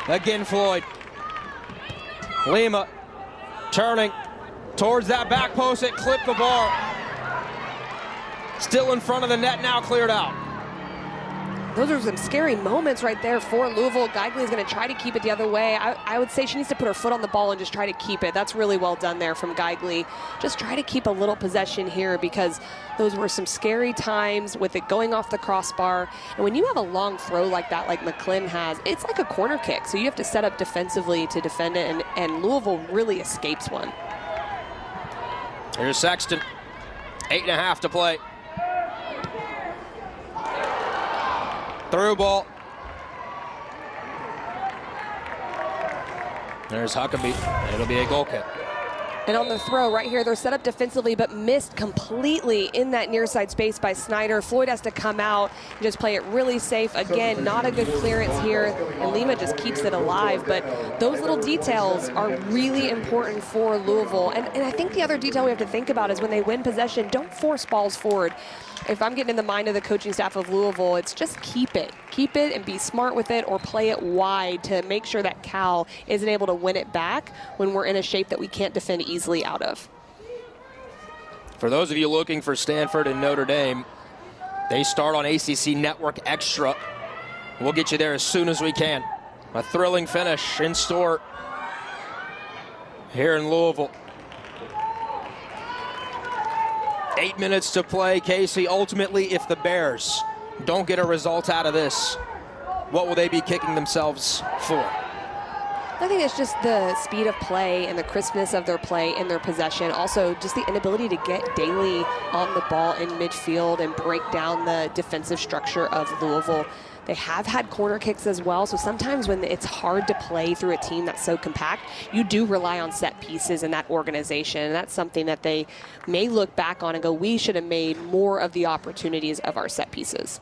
Again, Floyd. Lima turning towards that back post. It clipped the bar. Still in front of the net now, cleared out. Those are some scary moments right there for Louisville. Geigley is going to try to keep it the other way. I would say she needs to put her foot on the ball and just try to keep it. That's really well done there from Geigley. Just try to keep a little possession here because those were some scary times with it going off the crossbar. And when you have a long throw like that, like McClin has, it's like a corner kick. So you have to set up defensively to defend it, and Louisville really escapes one. Here's Sexton. 8.5 to play. Through ball. There's Huckabee. It'll be a goal kick. And on the throw right here, they're set up defensively, but missed completely in that near side space by Snyder. Floyd has to come out and just play it really safe. Again, not a good clearance here, and Lima just keeps it alive. But those little details are really important for Louisville. And I think the other detail we have to think about is when they win possession, don't force balls forward. If I'm getting in the mind of the coaching staff of Louisville, it's just keep it. Keep it and be smart with it, or play it wide to make sure that Cal isn't able to win it back when we're in a shape that we can't defend easily out of. For those of you looking for Stanford and Notre Dame, they start on ACC Network Extra. We'll get you there as soon as we can. A thrilling finish in store here in Louisville. 8 minutes to play. Casey, ultimately, if the Bears don't get a result out of this, what will they be kicking themselves for? I think it's just the speed of play and the crispness of their play in their possession. Also, just the inability to get Daly on the ball in midfield and break down the defensive structure of Louisville. They have had corner kicks as well, so sometimes when it's hard to play through a team that's so compact, you do rely on set pieces in that organization, and that's something that they may look back on and go, we should have made more of the opportunities of our set pieces.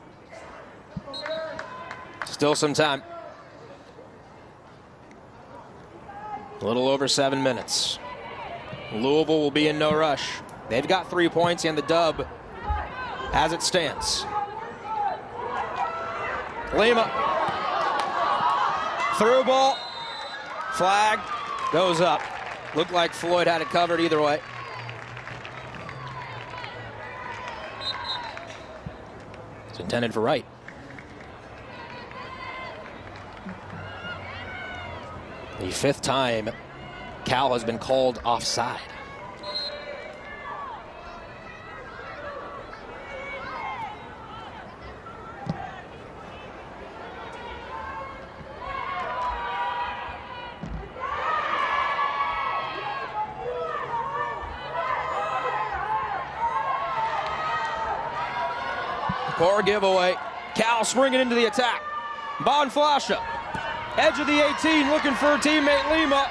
Still some time. A little over 7 minutes. Louisville will be in no rush. They've got 3 points and the dub as it stands. Lima. Through ball. Flag goes up. Looked like Floyd had it covered either way. It's intended for right. The 5th time Cal has been called offside. Core giveaway. Cal springing into the attack. Bonflasha, edge of the 18, looking for her teammate Lima.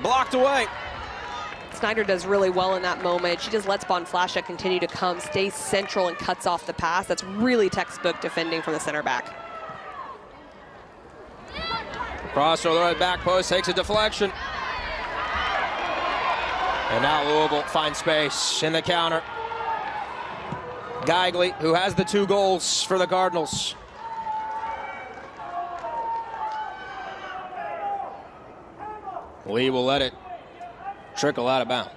Blocked away. Snyder does really well in that moment. She just lets Bonflasha continue to come, stays central, and cuts off the pass. That's really textbook defending from the center back. Cross over the right back post, takes a deflection. And now Louisville finds space in the counter. Geigley, who has the 2 goals for the Cardinals. Lee will let it trickle out of bounds.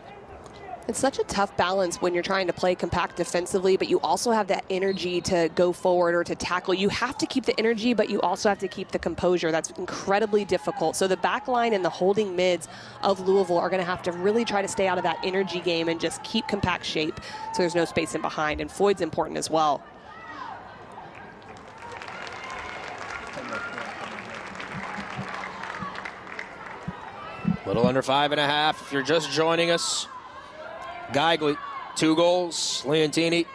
It's such a tough balance when you're trying to play compact defensively, but you also have that energy to go forward or to tackle. You have to keep the energy, but you also have to keep the composure. That's incredibly difficult. So the back line and the holding mids of Louisville are going to have to really try to stay out of that energy game and just keep compact shape so there's no space in behind. And Floyd's important as well. Little under 5.5 if you're just joining us. Geigley, 2 goals. Leontini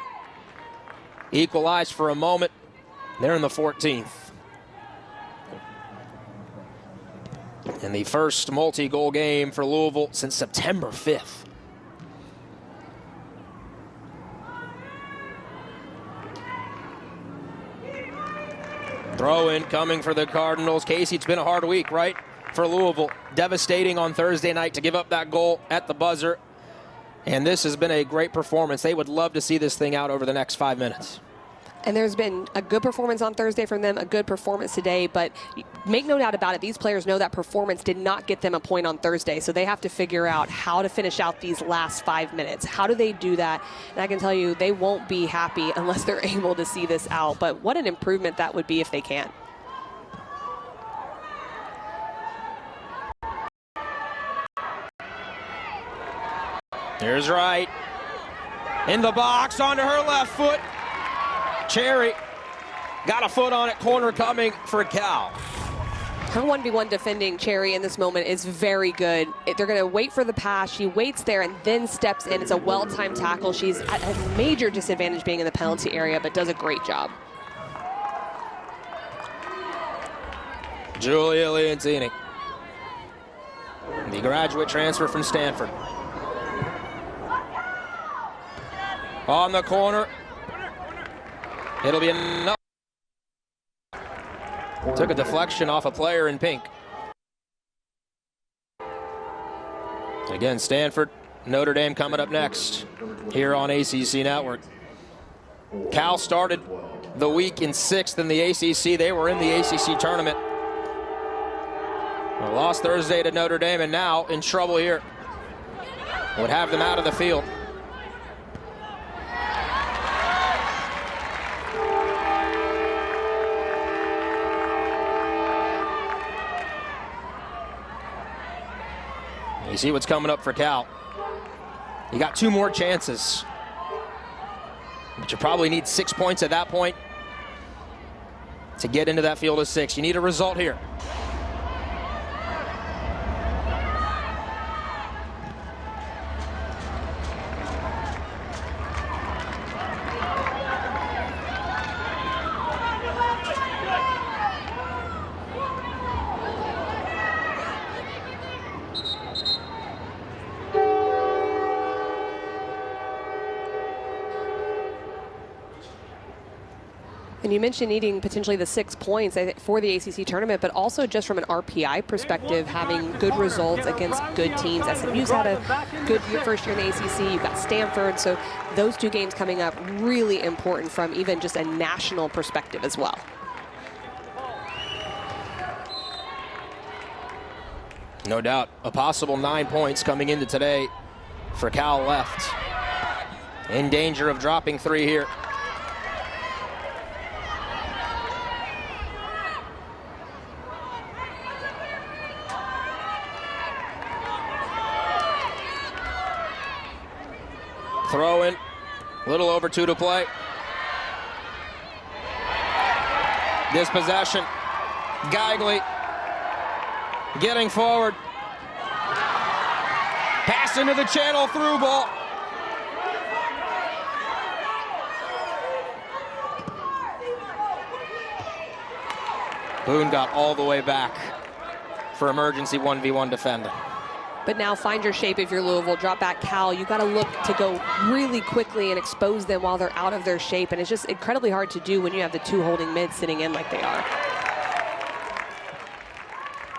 equalized for a moment. They're in the 14th. And the first multi-goal game for Louisville since September 5th. Throw in coming for the Cardinals. Casey, it's been a hard week, right? For Louisville. Devastating on Thursday night to give up that goal at the buzzer. And this has been a great performance. They would love to see this thing out over the next 5 minutes. And there's been a good performance on Thursday from them, a good performance today, but make no doubt about it, these players know that performance did not get them a point on Thursday, so they have to figure out how to finish out these last 5 minutes. How do they do that? And I can tell you, they won't be happy unless they're able to see this out, but what an improvement that would be if they can. Here's Wright. In the box, onto her left foot. Cherry got a foot on it, corner coming for Cal. Her 1v1 defending Cherry in this moment is very good. They're going to wait for the pass. She waits there and then steps in. It's a well-timed tackle. She's at a major disadvantage being in the penalty area, but does a great job. Julia Leontini, the graduate transfer from Stanford. On the corner. It'll be enough. Took a deflection off a player in pink. Again, Stanford, Notre Dame coming up next here on ACC Network. Cal started the week in 6th in the ACC. They were in the ACC tournament. Well, lost Thursday to Notre Dame and now in trouble here. Would have them out of the field. You see what's coming up for Cal. You got 2 more chances. But you probably need 6 points at that point to get into that field of 6. You need a result here. And And you mentioned needing potentially the 6 points for the ACC tournament, but also just from an RPI perspective, having good results against good teams. SMU's had a good first year in the ACC. You've got Stanford. So those 2 games coming up, really important from even just a national perspective as well. No doubt, a possible 9 points coming into today for Cal left. In danger of dropping 3 here. Throw in, a little over 2 to play. Dispossession, Geigley getting forward. Pass into the channel, through ball. Boone got all the way back for emergency 1v1 defending. But now find your shape if you're Louisville. Drop back Cal. You got to look to go really quickly and expose them while they're out of their shape. And it's just incredibly hard to do when you have the 2 holding mids sitting in like they are.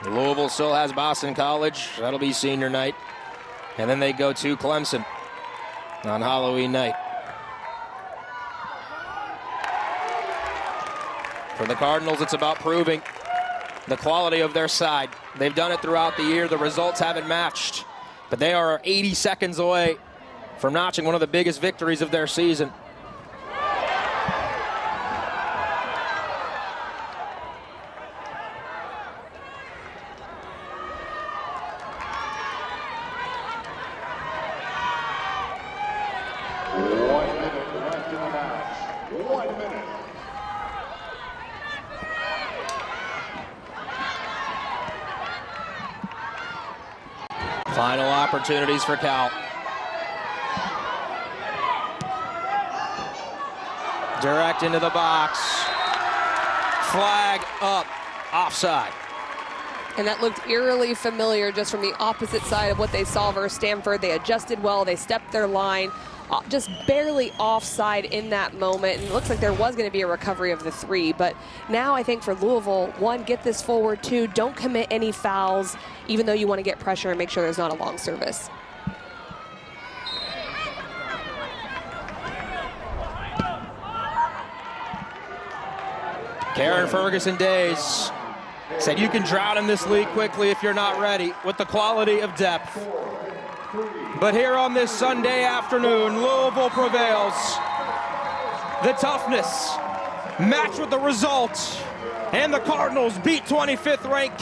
Louisville still has Boston College. That'll be senior night. And then they go to Clemson on Halloween night. For the Cardinals, it's about proving the quality of their side. They've done it throughout the year. The results haven't matched, but they are 80 seconds away from notching one of the biggest victories of their season. Final opportunities for Cal. Direct into the box. Flag up, offside. And that looked eerily familiar just from the opposite side of what they saw versus Stanford. They adjusted well, they stepped their line, just barely offside in that moment. And it looks like there was going to be a recovery of the 3. But now I think for Louisville, 1, get this forward. 2, don't commit any fouls, even though you want to get pressure and make sure there's not a long service. Karen Ferguson Days said you can drown in this league quickly if you're not ready with the quality of depth. But here on this Sunday afternoon, Louisville prevails. The toughness matched with the result, and the Cardinals beat 25th ranked